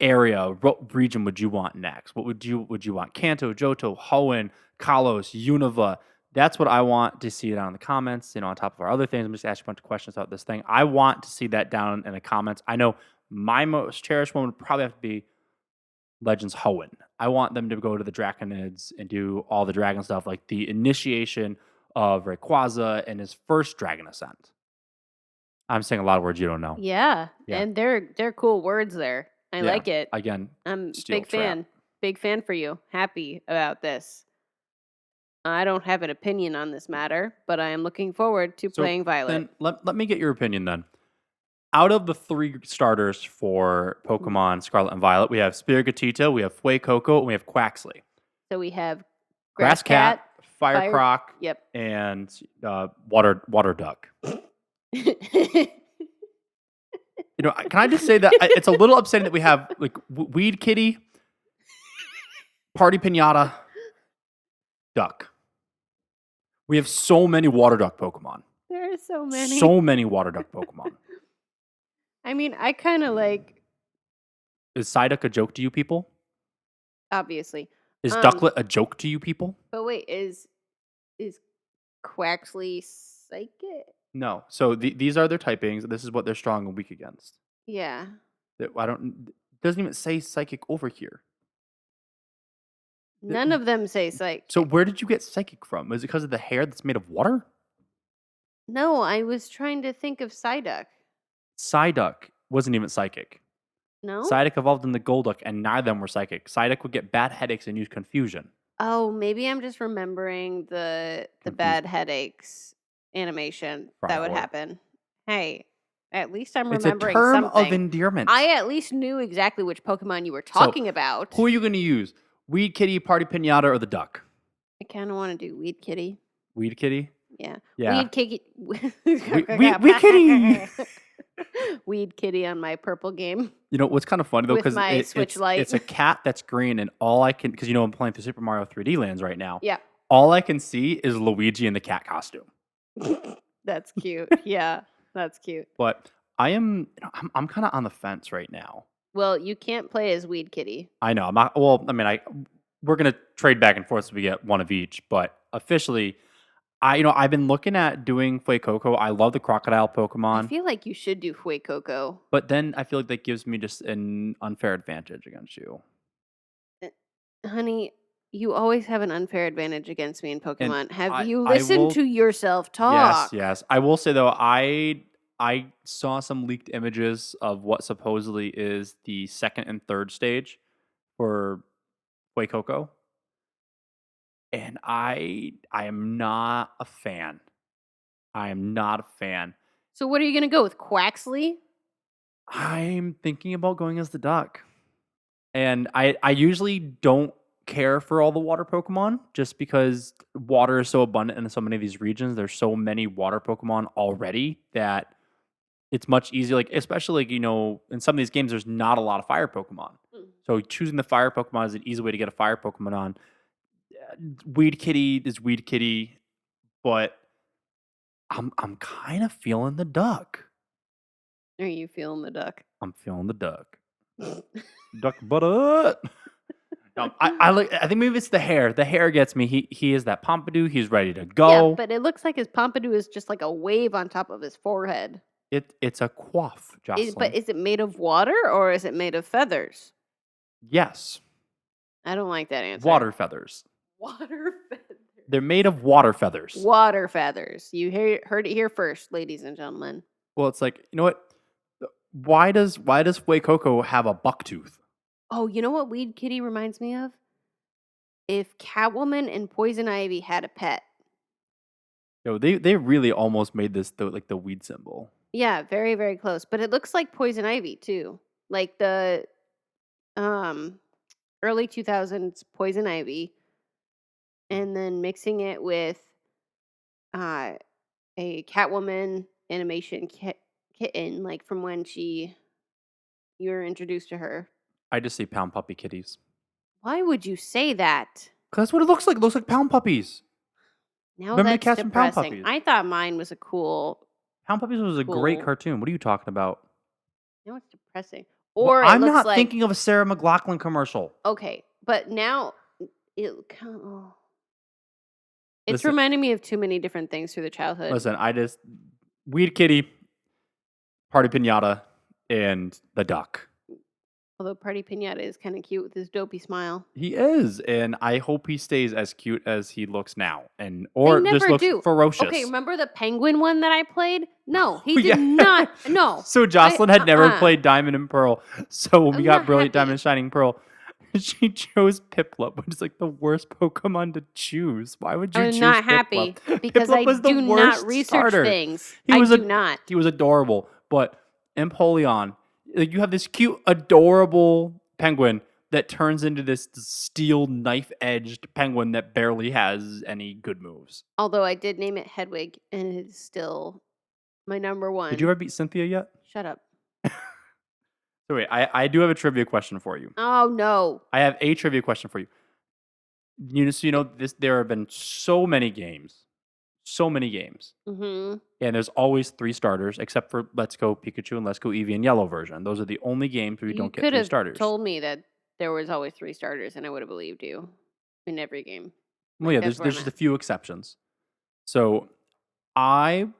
[SPEAKER 1] area, what region would you want next? What would you want? Kanto, Johto, Hoenn, Kalos, Unova. That's what I want to see down in the comments. On top of our other things, I'm just asking a bunch of questions about this thing. I want to see that down in the comments. I know my most cherished one would probably have to be Legends Hoenn. I want them to go to the Draconids and do all the dragon stuff, like the initiation of Rayquaza and his first Dragon Ascent. I'm saying a lot of words you don't know.
[SPEAKER 2] Yeah,
[SPEAKER 1] Yeah.
[SPEAKER 2] and they're cool words there. I
[SPEAKER 1] Yeah,
[SPEAKER 2] like it.
[SPEAKER 1] Again,
[SPEAKER 2] I'm
[SPEAKER 1] steel
[SPEAKER 2] big
[SPEAKER 1] trap.
[SPEAKER 2] fan. Big fan for you. Happy about this. I don't have an opinion on this matter, but I am looking forward to
[SPEAKER 1] So
[SPEAKER 2] playing Violet.
[SPEAKER 1] Then let me get your opinion then. Out of the 3 starters for Pokemon Scarlet and Violet, we have Spirigatito, we have Fuecoco, and we have Quaxley.
[SPEAKER 2] So we have
[SPEAKER 1] Grass Cat, Fire
[SPEAKER 2] Fire-
[SPEAKER 1] Croc,
[SPEAKER 2] Yep.
[SPEAKER 1] and Water Duck. Can I just say that it's a little upsetting that we have like Weed Kitty, Party Pinata, Duck. We have so many Water Duck Pokemon.
[SPEAKER 2] There are so many.
[SPEAKER 1] So many Water Duck Pokemon.
[SPEAKER 2] I mean, I kind of like,
[SPEAKER 1] Is Psyduck a joke to you people?
[SPEAKER 2] obviously.
[SPEAKER 1] Is Ducklet a joke to you people?
[SPEAKER 2] But wait, is Quaxley psychic?
[SPEAKER 1] No. So these are their typings. This is what they're strong and weak against.
[SPEAKER 2] Yeah.
[SPEAKER 1] It doesn't even say psychic over here.
[SPEAKER 2] None of them say psychic.
[SPEAKER 1] So where did you get psychic from? Is it because of the hair that's made of water?
[SPEAKER 2] No, I was trying to think of Psyduck.
[SPEAKER 1] Psyduck wasn't even psychic.
[SPEAKER 2] No?
[SPEAKER 1] Psyduck evolved into Golduck, and neither of them were psychic. Psyduck would get bad headaches and use confusion.
[SPEAKER 2] Oh, maybe I'm just remembering the
[SPEAKER 1] Confused.
[SPEAKER 2] bad headaches animation that would
[SPEAKER 1] Probably.
[SPEAKER 2] happen. Hey, at least I'm
[SPEAKER 1] It's a
[SPEAKER 2] remembering
[SPEAKER 1] term
[SPEAKER 2] something.
[SPEAKER 1] of endearment.
[SPEAKER 2] I at least knew exactly which Pokemon you were talking about.
[SPEAKER 1] Who are you going to use? Weed Kitty, Party Pinata, or the Duck?
[SPEAKER 2] I kind of want to do Weed Kitty.
[SPEAKER 1] Weed Kitty?
[SPEAKER 2] Yeah.
[SPEAKER 1] Yeah.
[SPEAKER 2] Weed Kitty.
[SPEAKER 1] Weed Kitty!
[SPEAKER 2] Weed Kitty on my purple game.
[SPEAKER 1] You know, what's kind of funny, though,
[SPEAKER 2] With
[SPEAKER 1] because
[SPEAKER 2] my Switch Lite.
[SPEAKER 1] it's a cat that's green, and all I can, because, I'm playing through Super Mario 3D Lands right now.
[SPEAKER 2] Yeah.
[SPEAKER 1] All I can see is Luigi in the cat costume.
[SPEAKER 2] That's cute. Yeah, that's cute.
[SPEAKER 1] But I'm kind of on the fence right now.
[SPEAKER 2] Well, you can't play as Weed Kitty.
[SPEAKER 1] I know. I'm not, well, I mean, we're going to trade back and forth so we get one of each, but officially, I've been looking at doing Fuecoco. I love the crocodile Pokemon.
[SPEAKER 2] I feel like you should do Fuecoco.
[SPEAKER 1] But then I feel like that gives me just an unfair advantage against you.
[SPEAKER 2] Honey, you always have an unfair advantage against me in Pokemon. Have you
[SPEAKER 1] I
[SPEAKER 2] listened
[SPEAKER 1] will-
[SPEAKER 2] to yourself talk?
[SPEAKER 1] Yes. I will say, though, I saw some leaked images of what supposedly is the second and third stage for Fuecoco. And I am not a fan. I am not a fan.
[SPEAKER 2] So what are you going to go with, Quaxley?
[SPEAKER 1] I'm thinking about going as the duck. And I usually don't care for all the water Pokemon just because water is so abundant in so many of these regions. There's so many water Pokemon already that it's much easier. Like, especially, in some of these games, there's not a lot of fire Pokemon. So choosing the fire Pokemon is an easy way to get a fire Pokemon on. Weed Kitty is Weed Kitty, but I'm kind of feeling the duck.
[SPEAKER 2] Are you feeling the duck?
[SPEAKER 1] I'm feeling the duck. Duck butter. No, I think maybe it's the hair. The hair gets me. He is that Pompadour. He's ready to go.
[SPEAKER 2] Yeah, but it looks like his Pompadour is just like a wave on top of his forehead.
[SPEAKER 1] It's a coif, Jocelyn.
[SPEAKER 2] But is it made of water or is it made of feathers?
[SPEAKER 1] Yes,
[SPEAKER 2] I don't like that answer.
[SPEAKER 1] water feathers.
[SPEAKER 2] Water feathers.
[SPEAKER 1] They're made of water feathers.
[SPEAKER 2] Water feathers. You heard it here first, ladies and gentlemen.
[SPEAKER 1] Well, it's like, you know what? Why does Fuecoco have a buck tooth?
[SPEAKER 2] Oh, you know what Weed Kitty reminds me of? If Catwoman and Poison Ivy had a pet.
[SPEAKER 1] They really almost made this the weed symbol.
[SPEAKER 2] Yeah, very, very close. But it looks like Poison Ivy too. Like the early 2000s Poison Ivy. And then mixing it with a Catwoman animation kitten, like from when you were introduced to her.
[SPEAKER 1] I just see pound puppy kitties.
[SPEAKER 2] Why would you say that?
[SPEAKER 1] Because that's what it looks like. It looks like pound puppies.
[SPEAKER 2] Now
[SPEAKER 1] Remember the
[SPEAKER 2] that's
[SPEAKER 1] Cats and Pound
[SPEAKER 2] depressing.
[SPEAKER 1] Puppies?
[SPEAKER 2] I thought mine was a cool.
[SPEAKER 1] Pound Puppies was a great
[SPEAKER 2] Cool.
[SPEAKER 1] cartoon. What are you talking about?
[SPEAKER 2] Now it's depressing.
[SPEAKER 1] Well,
[SPEAKER 2] Or
[SPEAKER 1] I'm
[SPEAKER 2] it looks
[SPEAKER 1] not
[SPEAKER 2] like
[SPEAKER 1] thinking of a Sarah McLachlan commercial.
[SPEAKER 2] okay, but now it kind of. It's
[SPEAKER 1] Listen.
[SPEAKER 2] reminding me of too many different things through the childhood.
[SPEAKER 1] Listen, Weed Kitty, Party Pinata, and the duck.
[SPEAKER 2] Although Party Pinata is kind of cute with his dopey smile.
[SPEAKER 1] He is, and I hope he stays as cute as he looks now, or
[SPEAKER 2] They
[SPEAKER 1] just
[SPEAKER 2] never
[SPEAKER 1] looks
[SPEAKER 2] do.
[SPEAKER 1] ferocious.
[SPEAKER 2] Okay, remember the penguin one that I played? No, he
[SPEAKER 1] Oh,
[SPEAKER 2] did
[SPEAKER 1] yeah.
[SPEAKER 2] not. No.
[SPEAKER 1] So Jocelyn had never
[SPEAKER 2] uh-uh.
[SPEAKER 1] played Diamond and Pearl, so when we
[SPEAKER 2] I'm
[SPEAKER 1] got
[SPEAKER 2] not
[SPEAKER 1] Brilliant
[SPEAKER 2] happy.
[SPEAKER 1] Diamond and Shining Pearl, she chose Piplup, which is like the worst Pokemon to choose. Why would you
[SPEAKER 2] I'm
[SPEAKER 1] choose
[SPEAKER 2] not happy
[SPEAKER 1] Piplup?
[SPEAKER 2] because
[SPEAKER 1] Piplup
[SPEAKER 2] I
[SPEAKER 1] was the
[SPEAKER 2] do not
[SPEAKER 1] worst
[SPEAKER 2] research
[SPEAKER 1] starter.
[SPEAKER 2] things.
[SPEAKER 1] He
[SPEAKER 2] I
[SPEAKER 1] was
[SPEAKER 2] do not.
[SPEAKER 1] He was adorable, but Empoleon, like, you have this cute, adorable penguin that turns into this steel knife-edged penguin that barely has any good moves.
[SPEAKER 2] Although I did name it Hedwig, and it is still my number one.
[SPEAKER 1] Did you ever beat Cynthia yet?
[SPEAKER 2] Shut up.
[SPEAKER 1] So wait, I do have a trivia question for you.
[SPEAKER 2] Oh no.
[SPEAKER 1] I have a trivia question for you. There have been so many games,
[SPEAKER 2] Mm-hmm.
[SPEAKER 1] and there's always 3 starters, except for Let's Go Pikachu and Let's Go Eevee and Yellow version. Those are the only games where you don't get
[SPEAKER 2] could
[SPEAKER 1] 3
[SPEAKER 2] have
[SPEAKER 1] starters.
[SPEAKER 2] told me that there was always 3 starters, and I would have believed you in every game.
[SPEAKER 1] Well, yeah,
[SPEAKER 2] That's
[SPEAKER 1] there's
[SPEAKER 2] where I'm
[SPEAKER 1] just
[SPEAKER 2] at.
[SPEAKER 1] a few exceptions. So I'm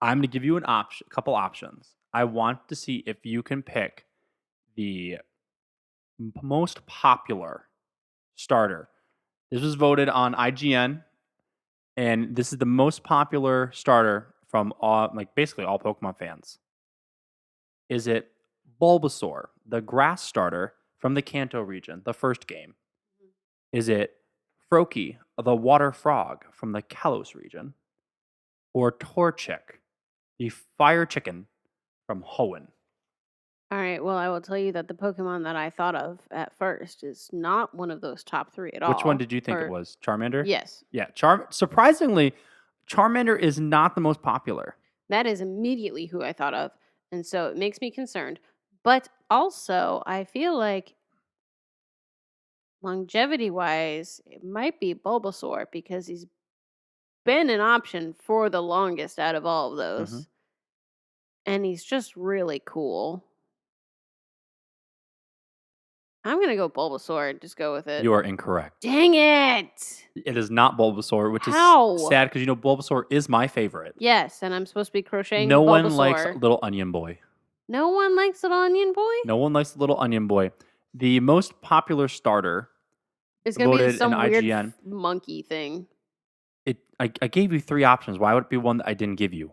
[SPEAKER 1] going to give you a couple options. I want to see if you can pick the most popular starter. This was voted on IGN, and this is the most popular starter from basically all Pokemon fans. Is it Bulbasaur, the grass starter from the Kanto region, the first game? Is it Froakie, the water frog from the Kalos region? Or Torchic, the fire chicken from Hoenn?
[SPEAKER 2] All right. Well, I will tell you that the Pokemon that I thought of at first is not one of those top 3 at all.
[SPEAKER 1] Which one did you think it was? Charmander?
[SPEAKER 2] Yes.
[SPEAKER 1] Yeah, surprisingly, Charmander is not the most popular.
[SPEAKER 2] That is immediately who I thought of. And so it makes me concerned. But also, I feel like longevity wise, it might be Bulbasaur because he's been an option for the longest out of all of those.
[SPEAKER 1] Mhm.
[SPEAKER 2] And he's just really cool. I'm going to go Bulbasaur and just go with it.
[SPEAKER 1] You are incorrect.
[SPEAKER 2] Dang it!
[SPEAKER 1] It is not Bulbasaur, which
[SPEAKER 2] How?
[SPEAKER 1] is sad because Bulbasaur is my favorite.
[SPEAKER 2] Yes, and I'm supposed to be crocheting
[SPEAKER 1] No
[SPEAKER 2] with
[SPEAKER 1] one
[SPEAKER 2] Bulbasaur.
[SPEAKER 1] likes Little Onion Boy.
[SPEAKER 2] No one likes Little Onion Boy?
[SPEAKER 1] No one likes Little Onion Boy. The most popular starter,
[SPEAKER 2] It's going to be
[SPEAKER 1] voted
[SPEAKER 2] some
[SPEAKER 1] in
[SPEAKER 2] weird
[SPEAKER 1] IGN.
[SPEAKER 2] monkey thing.
[SPEAKER 1] I gave you 3 options. Why would it be one that I didn't give you?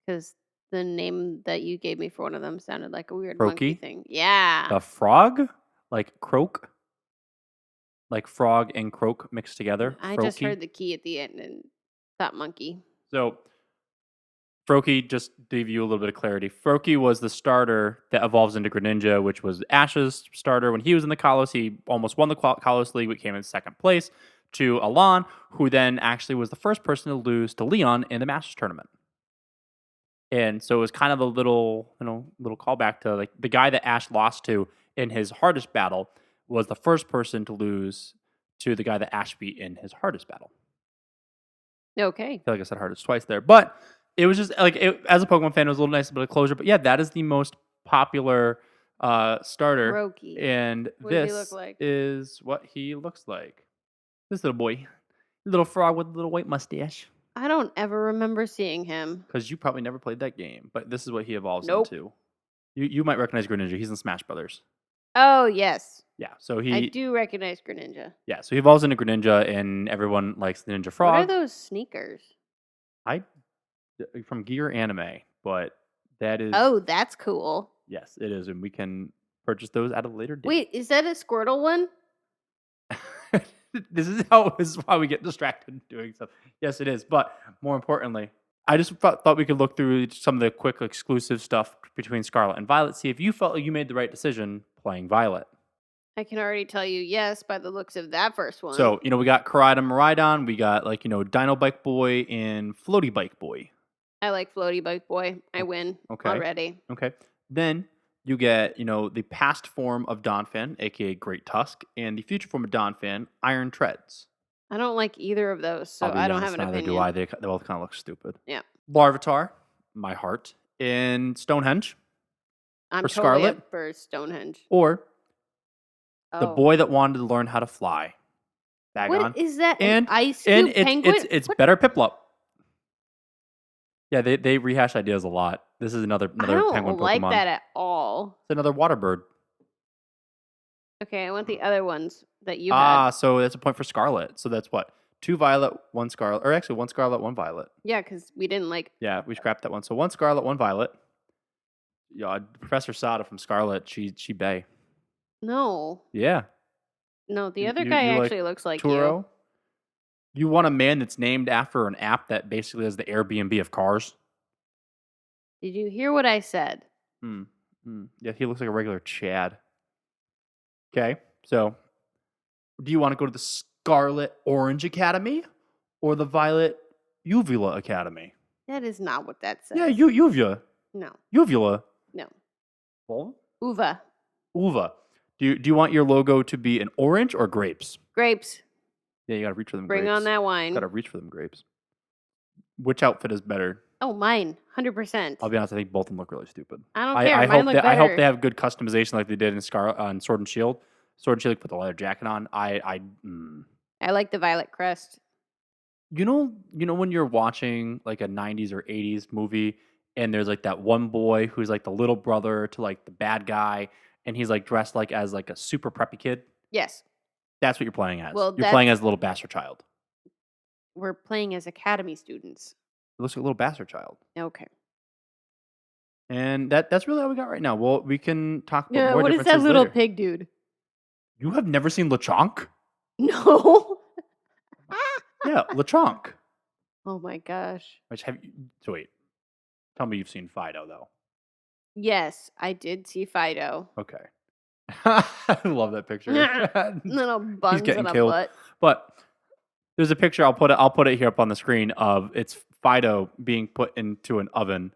[SPEAKER 2] Because the name that you gave me for one of them sounded like a weird monkey
[SPEAKER 1] Froakie?
[SPEAKER 2] thing. Yeah.
[SPEAKER 1] The frog? Like croak? Like frog and croak mixed together?
[SPEAKER 2] I just
[SPEAKER 1] Froakie?
[SPEAKER 2] heard the key at the end and thought monkey.
[SPEAKER 1] So, Froakie, just to give you a little bit of clarity, Froakie was the starter that evolves into Greninja, which was Ash's starter. When he was in the Kalos, he almost won the Kalos League, but came in second place to Alon, who then actually was the first person to lose to Leon in the Masters tournament. And so it was kind of a little callback to like the guy that Ash lost to in his hardest battle was the first person to lose to the guy that Ash beat in his hardest battle.
[SPEAKER 2] Okay.
[SPEAKER 1] I feel like I said hardest twice there, but it was just like as a Pokemon fan, it was a little nice bit of closure. But yeah, that is the most popular starter,
[SPEAKER 2] Froakie.
[SPEAKER 1] and
[SPEAKER 2] What does he
[SPEAKER 1] this
[SPEAKER 2] look like?
[SPEAKER 1] is what he looks like. This little boy, little frog with a little white mustache.
[SPEAKER 2] I don't ever remember seeing him.
[SPEAKER 1] Because you probably never played that game, but this is what he evolves
[SPEAKER 2] Nope.
[SPEAKER 1] into. You might recognize Greninja. He's in Smash Brothers.
[SPEAKER 2] Oh, yes.
[SPEAKER 1] Yeah, so
[SPEAKER 2] I do recognize Greninja.
[SPEAKER 1] Yeah, so he evolves into Greninja, and everyone likes the Ninja Frog.
[SPEAKER 2] What are those sneakers?
[SPEAKER 1] From Gear Anime, but that is
[SPEAKER 2] Oh, that's cool.
[SPEAKER 1] yes, it is, and we can purchase those at a later date.
[SPEAKER 2] Wait, is that a Squirtle one?
[SPEAKER 1] This is why we get distracted doing stuff. Yes, it is, but more importantly, I just thought we could look through some of the quick exclusive stuff between Scarlet and Violet. See if you felt like you made the right decision playing Violet.
[SPEAKER 2] I can already tell you yes by the looks of that first one.
[SPEAKER 1] So we got Koraidon, Miraidon. We got Dino Bike Boy and Floaty Bike Boy.
[SPEAKER 2] I like Floaty Bike Boy. I win already.
[SPEAKER 1] Okay. Then you get, the past form of Donphan, aka Great Tusk, and the future form of Donphan, Iron Treads.
[SPEAKER 2] I don't like either of those, so
[SPEAKER 1] I'll be
[SPEAKER 2] I don't
[SPEAKER 1] honest,
[SPEAKER 2] have an
[SPEAKER 1] neither
[SPEAKER 2] opinion.
[SPEAKER 1] do I. They both kind of look stupid.
[SPEAKER 2] Yeah.
[SPEAKER 1] Larvitar, my heart, and Stonehenge.
[SPEAKER 2] I'm
[SPEAKER 1] for
[SPEAKER 2] totally
[SPEAKER 1] Scarlet?
[SPEAKER 2] up for Stonehenge.
[SPEAKER 1] Or
[SPEAKER 2] Oh.
[SPEAKER 1] the boy that wanted to learn how to fly. Bagon.
[SPEAKER 2] What is that?
[SPEAKER 1] And-
[SPEAKER 2] An ice
[SPEAKER 1] And
[SPEAKER 2] cube penguin?
[SPEAKER 1] it's
[SPEAKER 2] What?
[SPEAKER 1] better Piplup. Yeah, they rehash ideas a lot. This is another
[SPEAKER 2] I don't
[SPEAKER 1] penguin
[SPEAKER 2] like
[SPEAKER 1] Pokemon.
[SPEAKER 2] that at all.
[SPEAKER 1] It's another water bird.
[SPEAKER 2] Okay, I want the other ones that you had.
[SPEAKER 1] So that's a point for Scarlet. So that's what? 2 Violet, 1 Scarlet. Or actually 1 Scarlet, 1 Violet.
[SPEAKER 2] Yeah, because we didn't like.
[SPEAKER 1] Yeah, we scrapped that one. So 1 Scarlet, 1 Violet. Yeah, Professor Sada from Scarlet, she bae.
[SPEAKER 2] No.
[SPEAKER 1] Yeah.
[SPEAKER 2] No, the
[SPEAKER 1] You-
[SPEAKER 2] other
[SPEAKER 1] you-
[SPEAKER 2] guy
[SPEAKER 1] you like
[SPEAKER 2] actually looks like
[SPEAKER 1] Turo. You want a man that's named after an app that basically is the Airbnb of cars?
[SPEAKER 2] you. Did you hear what I said?
[SPEAKER 1] Yeah, he looks like a regular Chad. Okay, so do you want to go to the Scarlet Orange Academy or the Violet Uvula Academy?
[SPEAKER 2] That is not what that says.
[SPEAKER 1] Yeah, Uvula.
[SPEAKER 2] No.
[SPEAKER 1] Uvula.
[SPEAKER 2] No.
[SPEAKER 1] Well,
[SPEAKER 2] Uva.
[SPEAKER 1] Uva. Do you want your logo to be an orange or grapes?
[SPEAKER 2] Grapes.
[SPEAKER 1] Yeah, you gotta reach for them
[SPEAKER 2] Bring
[SPEAKER 1] grapes.
[SPEAKER 2] on that wine.
[SPEAKER 1] Gotta reach for them grapes. Which outfit is better?
[SPEAKER 2] Oh, mine. 100%.
[SPEAKER 1] I'll be honest, I think both of them look really stupid.
[SPEAKER 2] I don't care.
[SPEAKER 1] I
[SPEAKER 2] Mine
[SPEAKER 1] hope
[SPEAKER 2] look
[SPEAKER 1] that I hope
[SPEAKER 2] better.
[SPEAKER 1] they have good customization like they did in on Sword and Shield. Sword and Shield put the leather jacket on.
[SPEAKER 2] I like the violet crest.
[SPEAKER 1] You know when you're watching like a 90s or 80s movie and there's like that one boy who's like the little brother to like the bad guy and he's like dressed like as like a super preppy kid?
[SPEAKER 2] Yes.
[SPEAKER 1] That's what you're playing as.
[SPEAKER 2] Well,
[SPEAKER 1] You're playing as a little bastard child.
[SPEAKER 2] We're playing as academy students.
[SPEAKER 1] It looks like a little bastard child.
[SPEAKER 2] Okay.
[SPEAKER 1] And that's really all we got right now. Well, we can talk about
[SPEAKER 2] Yeah,
[SPEAKER 1] more
[SPEAKER 2] what is that
[SPEAKER 1] differences
[SPEAKER 2] little
[SPEAKER 1] later.
[SPEAKER 2] pig dude?
[SPEAKER 1] You have never seen LeChonk?
[SPEAKER 2] No.
[SPEAKER 1] Yeah, LeChonk.
[SPEAKER 2] Oh my gosh.
[SPEAKER 1] Which have you? So wait, tell me you've seen Fido though.
[SPEAKER 2] Yes, I did see Fido.
[SPEAKER 1] Okay. I love that picture.
[SPEAKER 2] Little
[SPEAKER 1] He's
[SPEAKER 2] buns
[SPEAKER 1] getting
[SPEAKER 2] and a
[SPEAKER 1] killed.
[SPEAKER 2] butt.
[SPEAKER 1] But there's a picture. I'll put it here up on the screen of it's Fido being put into an oven.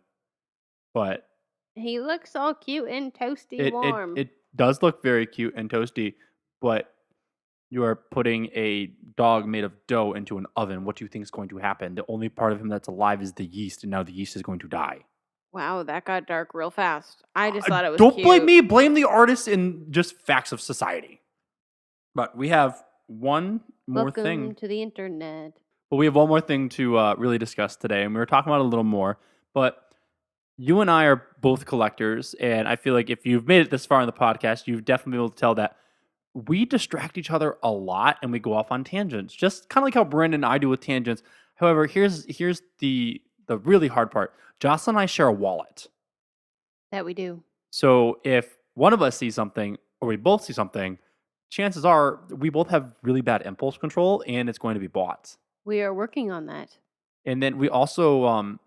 [SPEAKER 1] But
[SPEAKER 2] He looks all cute and toasty
[SPEAKER 1] it it
[SPEAKER 2] warm.
[SPEAKER 1] it does look very cute and toasty. But you are putting a dog made of dough into an oven. What do you think is going to happen? The only part of him that's alive is the yeast, and now the yeast is going to die.
[SPEAKER 2] Wow, that got dark real fast. I just thought it was
[SPEAKER 1] Don't
[SPEAKER 2] cute.
[SPEAKER 1] blame me. Blame the artist and just facts of society. But we have one more
[SPEAKER 2] Welcome
[SPEAKER 1] thing.
[SPEAKER 2] to the internet.
[SPEAKER 1] But we have one more thing to really discuss today, and we were talking about it a little more. But you and I are both collectors, and I feel like if you've made it this far in the podcast, you've definitely been able to tell that we distract each other a lot and we go off on tangents, just kind of like how Brandon and I do with tangents. However, here's the really hard part. Jocelyn and I share a wallet.
[SPEAKER 2] That we do.
[SPEAKER 1] So if one of us sees something or we both see something, chances are we both have really bad impulse control and it's going to be bought.
[SPEAKER 2] We are working on that.
[SPEAKER 1] And then we also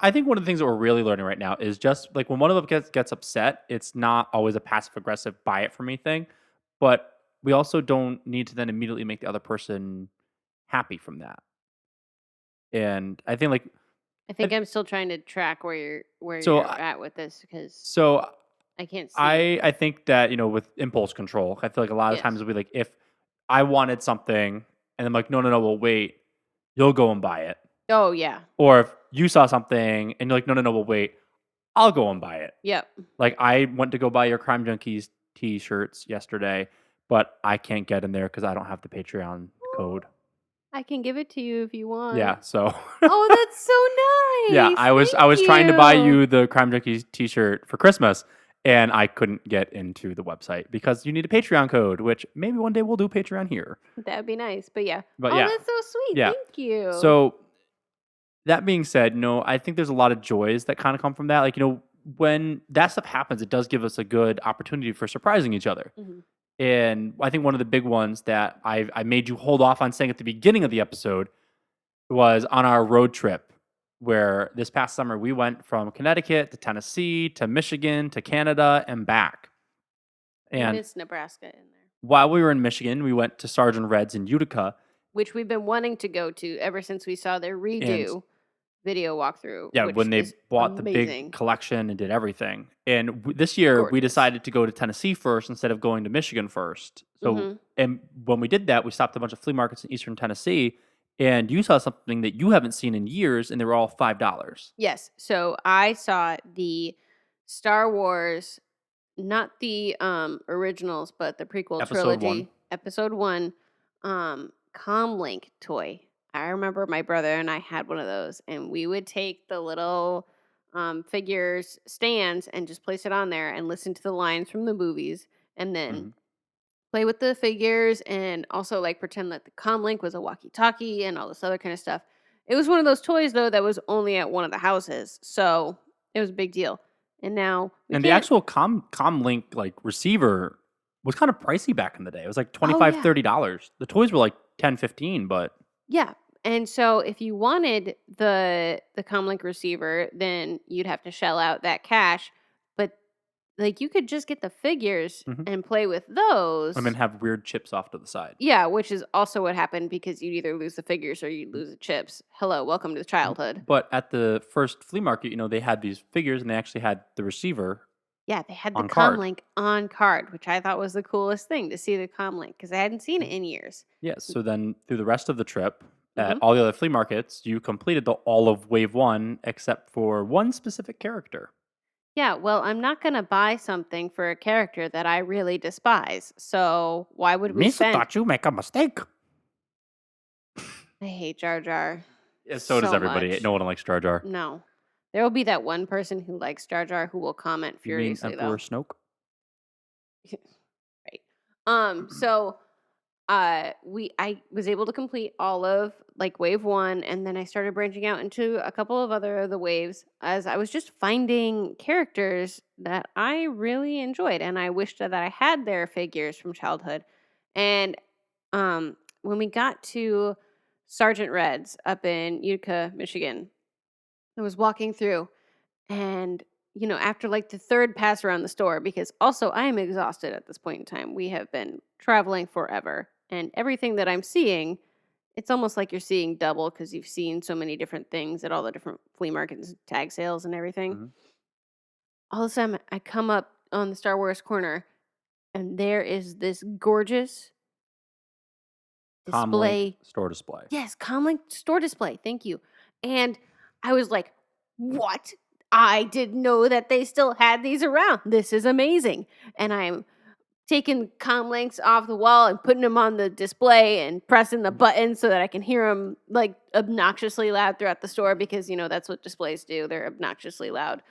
[SPEAKER 1] I think one of the things that we're really learning right now is just like when one of us gets upset, it's not always a passive aggressive buy it for me thing, but we also don't need to then immediately make the other person happy from that. And I think like
[SPEAKER 2] I think I'm still trying to track where
[SPEAKER 1] so
[SPEAKER 2] you're
[SPEAKER 1] I-
[SPEAKER 2] at with this because
[SPEAKER 1] so
[SPEAKER 2] I can't see.
[SPEAKER 1] I think that, with impulse control, I feel like a lot of
[SPEAKER 2] Yes.
[SPEAKER 1] times it'll be like if I wanted something and I'm like, no, we'll wait, you'll go and buy it.
[SPEAKER 2] Oh yeah.
[SPEAKER 1] Or if you saw something and you're like, no, we'll wait, I'll go and buy it.
[SPEAKER 2] Yep.
[SPEAKER 1] Like I went to go buy your Crime Junkies t-shirts yesterday, but I can't get in there because I don't have the Patreon code.
[SPEAKER 2] I can give it to you if you want.
[SPEAKER 1] Yeah, so
[SPEAKER 2] Oh, that's so nice.
[SPEAKER 1] yeah, I was
[SPEAKER 2] Thank
[SPEAKER 1] trying to buy
[SPEAKER 2] you.
[SPEAKER 1] you the Crime Junkies t-shirt for Christmas, and I couldn't get into the website because you need a Patreon code, which maybe one day we'll do Patreon here.
[SPEAKER 2] That'd be nice. But yeah.
[SPEAKER 1] But
[SPEAKER 2] oh,
[SPEAKER 1] yeah.
[SPEAKER 2] that's so sweet.
[SPEAKER 1] Yeah.
[SPEAKER 2] Thank you.
[SPEAKER 1] So that being said, I think there's a lot of joys that kind of come from that. Like, when that stuff happens, it does give us a good opportunity for surprising each other.
[SPEAKER 2] Mhm.
[SPEAKER 1] And I think one of the big ones that I made you hold off on saying at the beginning of the episode was on our road trip, where this past summer we went from Connecticut to Tennessee to Michigan to Canada and back.
[SPEAKER 2] I
[SPEAKER 1] And
[SPEAKER 2] miss Nebraska in there,
[SPEAKER 1] while we were in Michigan, we went to Sergeant Red's in Utica.
[SPEAKER 2] which we've been wanting to go to ever since we saw their redo video walkthrough.
[SPEAKER 1] Yeah,
[SPEAKER 2] which
[SPEAKER 1] when they
[SPEAKER 2] is
[SPEAKER 1] bought the
[SPEAKER 2] amazing.
[SPEAKER 1] big collection and did everything. And this year we
[SPEAKER 2] Gorgeous.
[SPEAKER 1] decided to go to Tennessee first instead of going to Michigan first. So,
[SPEAKER 2] Mhm.
[SPEAKER 1] and when we did that, we stopped at a bunch of flea markets in Eastern Tennessee, and you saw something that you haven't seen in years, and they were all $5.
[SPEAKER 2] Yes. So I saw the Star Wars, not the originals, but the prequel
[SPEAKER 1] Episode
[SPEAKER 2] trilogy,
[SPEAKER 1] 1.
[SPEAKER 2] Episode 1, Comlink toy. I remember my brother and I had one of those, and we would take the little figures stands and just place it on there and listen to the lines from the movies, and then
[SPEAKER 1] Mhm.
[SPEAKER 2] play with the figures, and also like pretend that the comlink was a walkie-talkie and all this other kind of stuff. It was one of those toys though that was only at one of the houses, so it was a big deal. And now we
[SPEAKER 1] And the
[SPEAKER 2] can't-
[SPEAKER 1] actual Comlink like receiver was kind of pricey back in the day. It was like $25,
[SPEAKER 2] yeah.
[SPEAKER 1] $30. The toys were like 10, 15, but
[SPEAKER 2] yeah. And so if you wanted the comlink receiver, then you'd have to shell out that cash. But like you could just get the figures
[SPEAKER 1] Mhm.
[SPEAKER 2] and play with those.
[SPEAKER 1] and then have weird chips off to the side.
[SPEAKER 2] Yeah, which is also what happened because you'd either lose the figures or you'd lose the chips. Hello, welcome to childhood.
[SPEAKER 1] But at the first flea market, they had these figures and they actually had the receiver.
[SPEAKER 2] Yeah, they had the
[SPEAKER 1] On card.
[SPEAKER 2] comlink on card, which I thought was the coolest thing to see the comlink because I hadn't seen it in years.
[SPEAKER 1] Yes. So then through the rest of the trip, at
[SPEAKER 2] Mhm.
[SPEAKER 1] all the other flea markets, you completed all of Wave 1 except for one specific character.
[SPEAKER 2] Yeah, well, I'm not going to buy something for a character that I really despise. So why would we spend?
[SPEAKER 1] you make a mistake.
[SPEAKER 2] I hate Jar Jar.
[SPEAKER 1] Yeah, so does everybody.
[SPEAKER 2] much.
[SPEAKER 1] No one likes Jar Jar.
[SPEAKER 2] No. There will be that one person who likes Jar Jar who will comment
[SPEAKER 1] You mean
[SPEAKER 2] furiously,
[SPEAKER 1] Emperor
[SPEAKER 2] though.
[SPEAKER 1] Snoke?
[SPEAKER 2] Right. So I was able to complete all of like wave one, and then I started branching out into a couple of other of the waves as I was just finding characters that I really enjoyed, and I wished that I had their figures from childhood. And when we got to Sergeant Red's up in Utica, Michigan, I was walking through, and after like the third pass around the store, because also I am exhausted at this point in time. We have been traveling forever, and everything that I'm seeing, it's almost like you're seeing double because you've seen so many different things at all the different flea markets, tag sales, and everything.
[SPEAKER 1] Mhm.
[SPEAKER 2] All of a sudden, I come up on the Star Wars corner, and there is this gorgeous
[SPEAKER 1] Comlink
[SPEAKER 2] display.
[SPEAKER 1] store display.
[SPEAKER 2] Yes, Comlink store display. Thank you. And I was like, what? I didn't know that they still had these around. This is amazing. And I'm taking Comlinks off the wall and putting them on the display and pressing the button so that I can hear them like obnoxiously loud throughout the store, because that's what displays do. They're obnoxiously loud.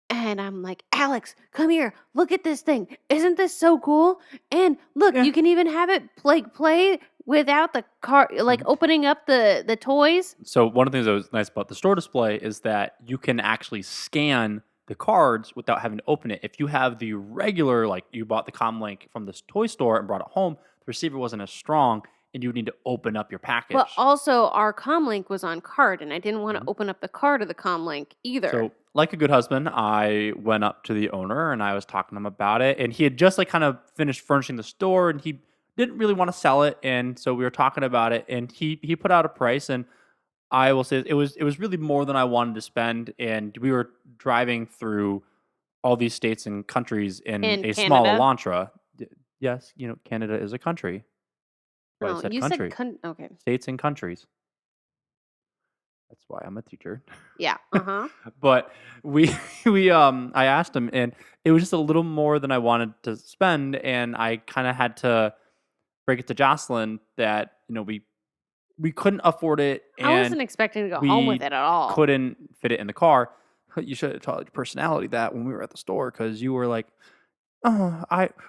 [SPEAKER 2] And I'm like, Alex, come here. Look at this thing. Isn't this so cool? And look,
[SPEAKER 1] Yeah.
[SPEAKER 2] you can even have it play without the car, like
[SPEAKER 1] Mhm.
[SPEAKER 2] opening up the toys.
[SPEAKER 1] So one of the things that was nice about the store display is that you can actually scan the cards without having to open it. If you have the regular, like you bought the Comlink from this toy store and brought it home, the receiver wasn't as strong, and you would need to open up your package.
[SPEAKER 2] Well, also our Comlink was on card, and I didn't want to
[SPEAKER 1] Mhm.
[SPEAKER 2] open up the card of the Comlink either.
[SPEAKER 1] So, like a good husband, I went up to the owner and I was talking to him about it. And he had just like kind of finished furnishing the store, and he didn't really want to sell it. And so we were talking about it, and he put out a price, and I will say it was really more than I wanted to spend. And we were driving through all these states and countries in
[SPEAKER 2] In
[SPEAKER 1] a small
[SPEAKER 2] Canada.
[SPEAKER 1] Elantra. Yes, Canada is a country. That's why I
[SPEAKER 2] Oh,
[SPEAKER 1] said
[SPEAKER 2] you said
[SPEAKER 1] country.
[SPEAKER 2] okay.
[SPEAKER 1] States and countries. That's why I'm a teacher.
[SPEAKER 2] Yeah. Uh-huh.
[SPEAKER 1] But we I asked him, and it was just a little more than I wanted to spend, and I kind of had to break it to Jocelyn that we couldn't afford it,
[SPEAKER 2] I
[SPEAKER 1] and
[SPEAKER 2] wasn't expecting to go home with
[SPEAKER 1] we
[SPEAKER 2] it at all.
[SPEAKER 1] couldn't fit it in the car. You should have told your personality that when we were at the store, because you were like, oh,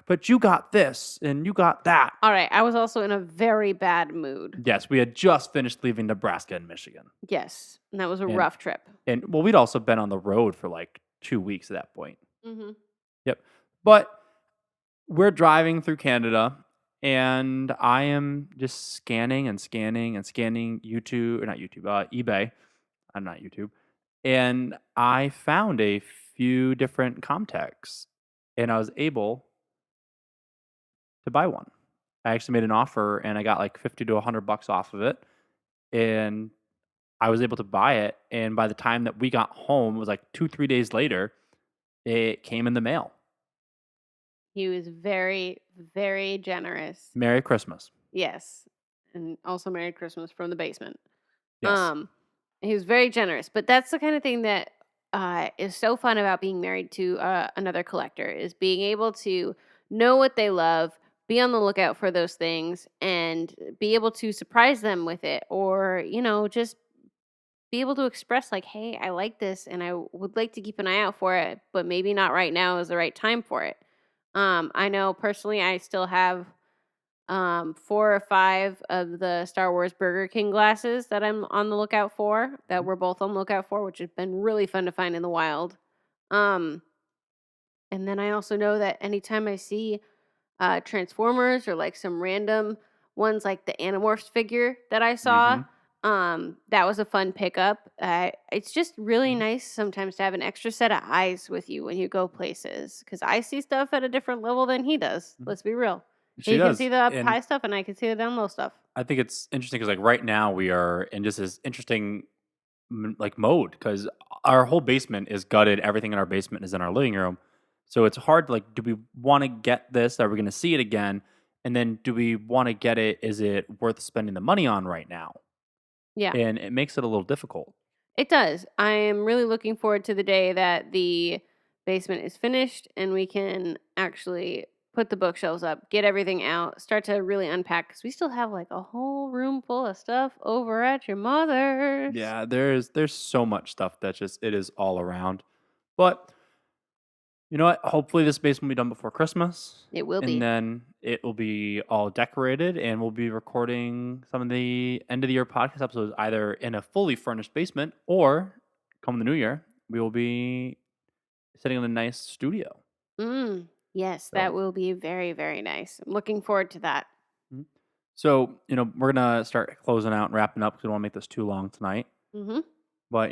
[SPEAKER 1] but you got this and you got that.
[SPEAKER 2] All right. I was also in a very bad mood.
[SPEAKER 1] Yes, we had just finished leaving Nebraska and Michigan.
[SPEAKER 2] Yes. And that was a
[SPEAKER 1] And-
[SPEAKER 2] rough trip.
[SPEAKER 1] And well, we'd also been on the road for like 2 weeks at that point.
[SPEAKER 2] Mm-hmm.
[SPEAKER 1] Yep. But we're driving through Canada, and I am just scanning and scanning and scanning YouTube, or not YouTube, eBay. I'm not YouTube. And I found a few different Comtechs, and I was able to buy one. I actually made an offer, and I got like 50 to $100 off of it. And I was able to buy it. And by the time that we got home, it was like 2-3 days later, it came in the mail.
[SPEAKER 2] He was very, very generous.
[SPEAKER 1] Merry Christmas.
[SPEAKER 2] Yes. And also Merry Christmas from the basement.
[SPEAKER 1] Yes.
[SPEAKER 2] He was very generous. But that's the kind of thing that is so fun about being married to another collector, is being able to know what they love, be on the lookout for those things, and be able to surprise them with it, or, just be able to express like, hey, I like this and I would like to keep an eye out for it, but maybe not right now is the right time for it. I know personally I still have 4 or 5 of the Star Wars Burger King glasses that I'm on the lookout for, that we're both on the lookout for, which has been really fun to find in the wild. And then I also know that anytime I see Transformers or like some random ones like the Animorphs figure that I saw, that was a fun pickup. It's just really nice sometimes to have an extra set of eyes with you when you go places, because I see stuff at a different level than he does. Let's be real.
[SPEAKER 1] She
[SPEAKER 2] He can
[SPEAKER 1] does.
[SPEAKER 2] see the up
[SPEAKER 1] And
[SPEAKER 2] high stuff, and I can see the down low stuff.
[SPEAKER 1] I think it's interesting because, like, right now we are in just this interesting like mode, because our whole basement is gutted. Everything in our basement is in our living room. So it's hard. Like, do we want to get this? Are we going to see it again? And then, do we want to get it? Is it worth spending the money on right now?
[SPEAKER 2] Yeah,
[SPEAKER 1] And it makes it a little difficult.
[SPEAKER 2] it does. I am really looking forward to the day that the basement is finished and we can actually put the bookshelves up, get everything out, start to really unpack, because we still have like a whole room full of stuff over at your mother's.
[SPEAKER 1] Yeah, there's so much stuff that just it is all around. But You know what? Hopefully this base will be done before Christmas.
[SPEAKER 2] It will be.
[SPEAKER 1] And then it will be all decorated, and we'll be recording some of the end of the year podcast episodes either in a fully furnished basement or come the new year, we will be sitting in a nice studio.
[SPEAKER 2] Yes,
[SPEAKER 1] So-
[SPEAKER 2] that will be very, very nice. I'm looking forward to that.
[SPEAKER 1] So, we're going to start closing out and wrapping up because we don't want to make this too long tonight.
[SPEAKER 2] Mm-hmm.
[SPEAKER 1] But,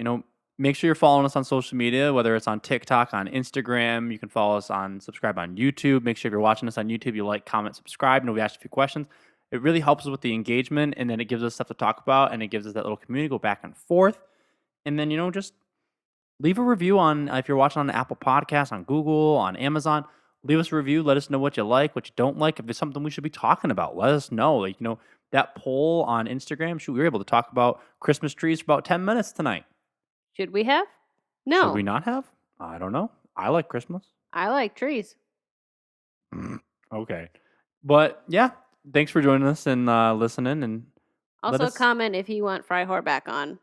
[SPEAKER 1] make sure you're following us on social media, whether it's on TikTok, on Instagram. You can follow us subscribe on YouTube. Make sure if you're watching us on YouTube, you like, comment, subscribe, and we ask a few questions. It really helps us with the engagement, and then it gives us stuff to talk about, and it gives us that little community, go back and forth. And then, just leave a review on, if you're watching on Apple Podcasts, on Google, on Amazon, leave us a review. Let us know what you like, what you don't like. If there's something we should be talking about, let us know. That poll on Instagram, shoot, we were able to talk about Christmas trees for about 10 minutes tonight.
[SPEAKER 2] Should we have? No.
[SPEAKER 1] Should we not have? I don't know. I like Christmas.
[SPEAKER 2] I like trees.
[SPEAKER 1] Okay. But yeah, thanks for joining us and listening. And
[SPEAKER 2] Also,
[SPEAKER 1] us-
[SPEAKER 2] comment if you want Fryhor back on.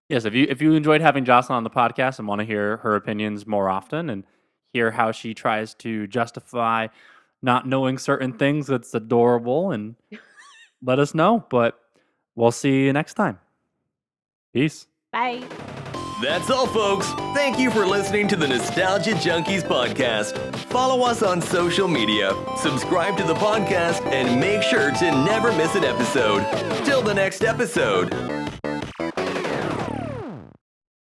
[SPEAKER 1] yes, if you enjoyed having Jocelyn on the podcast and want to hear her opinions more often and hear how she tries to justify not knowing certain things, that's adorable. And let us know. But we'll see you next time. Peace.
[SPEAKER 2] Bye.
[SPEAKER 3] That's all, folks. Thank you for listening to the Nostalgia Junkies podcast. Follow us on social media, subscribe to the podcast, and make sure to never miss an episode. Till the next episode.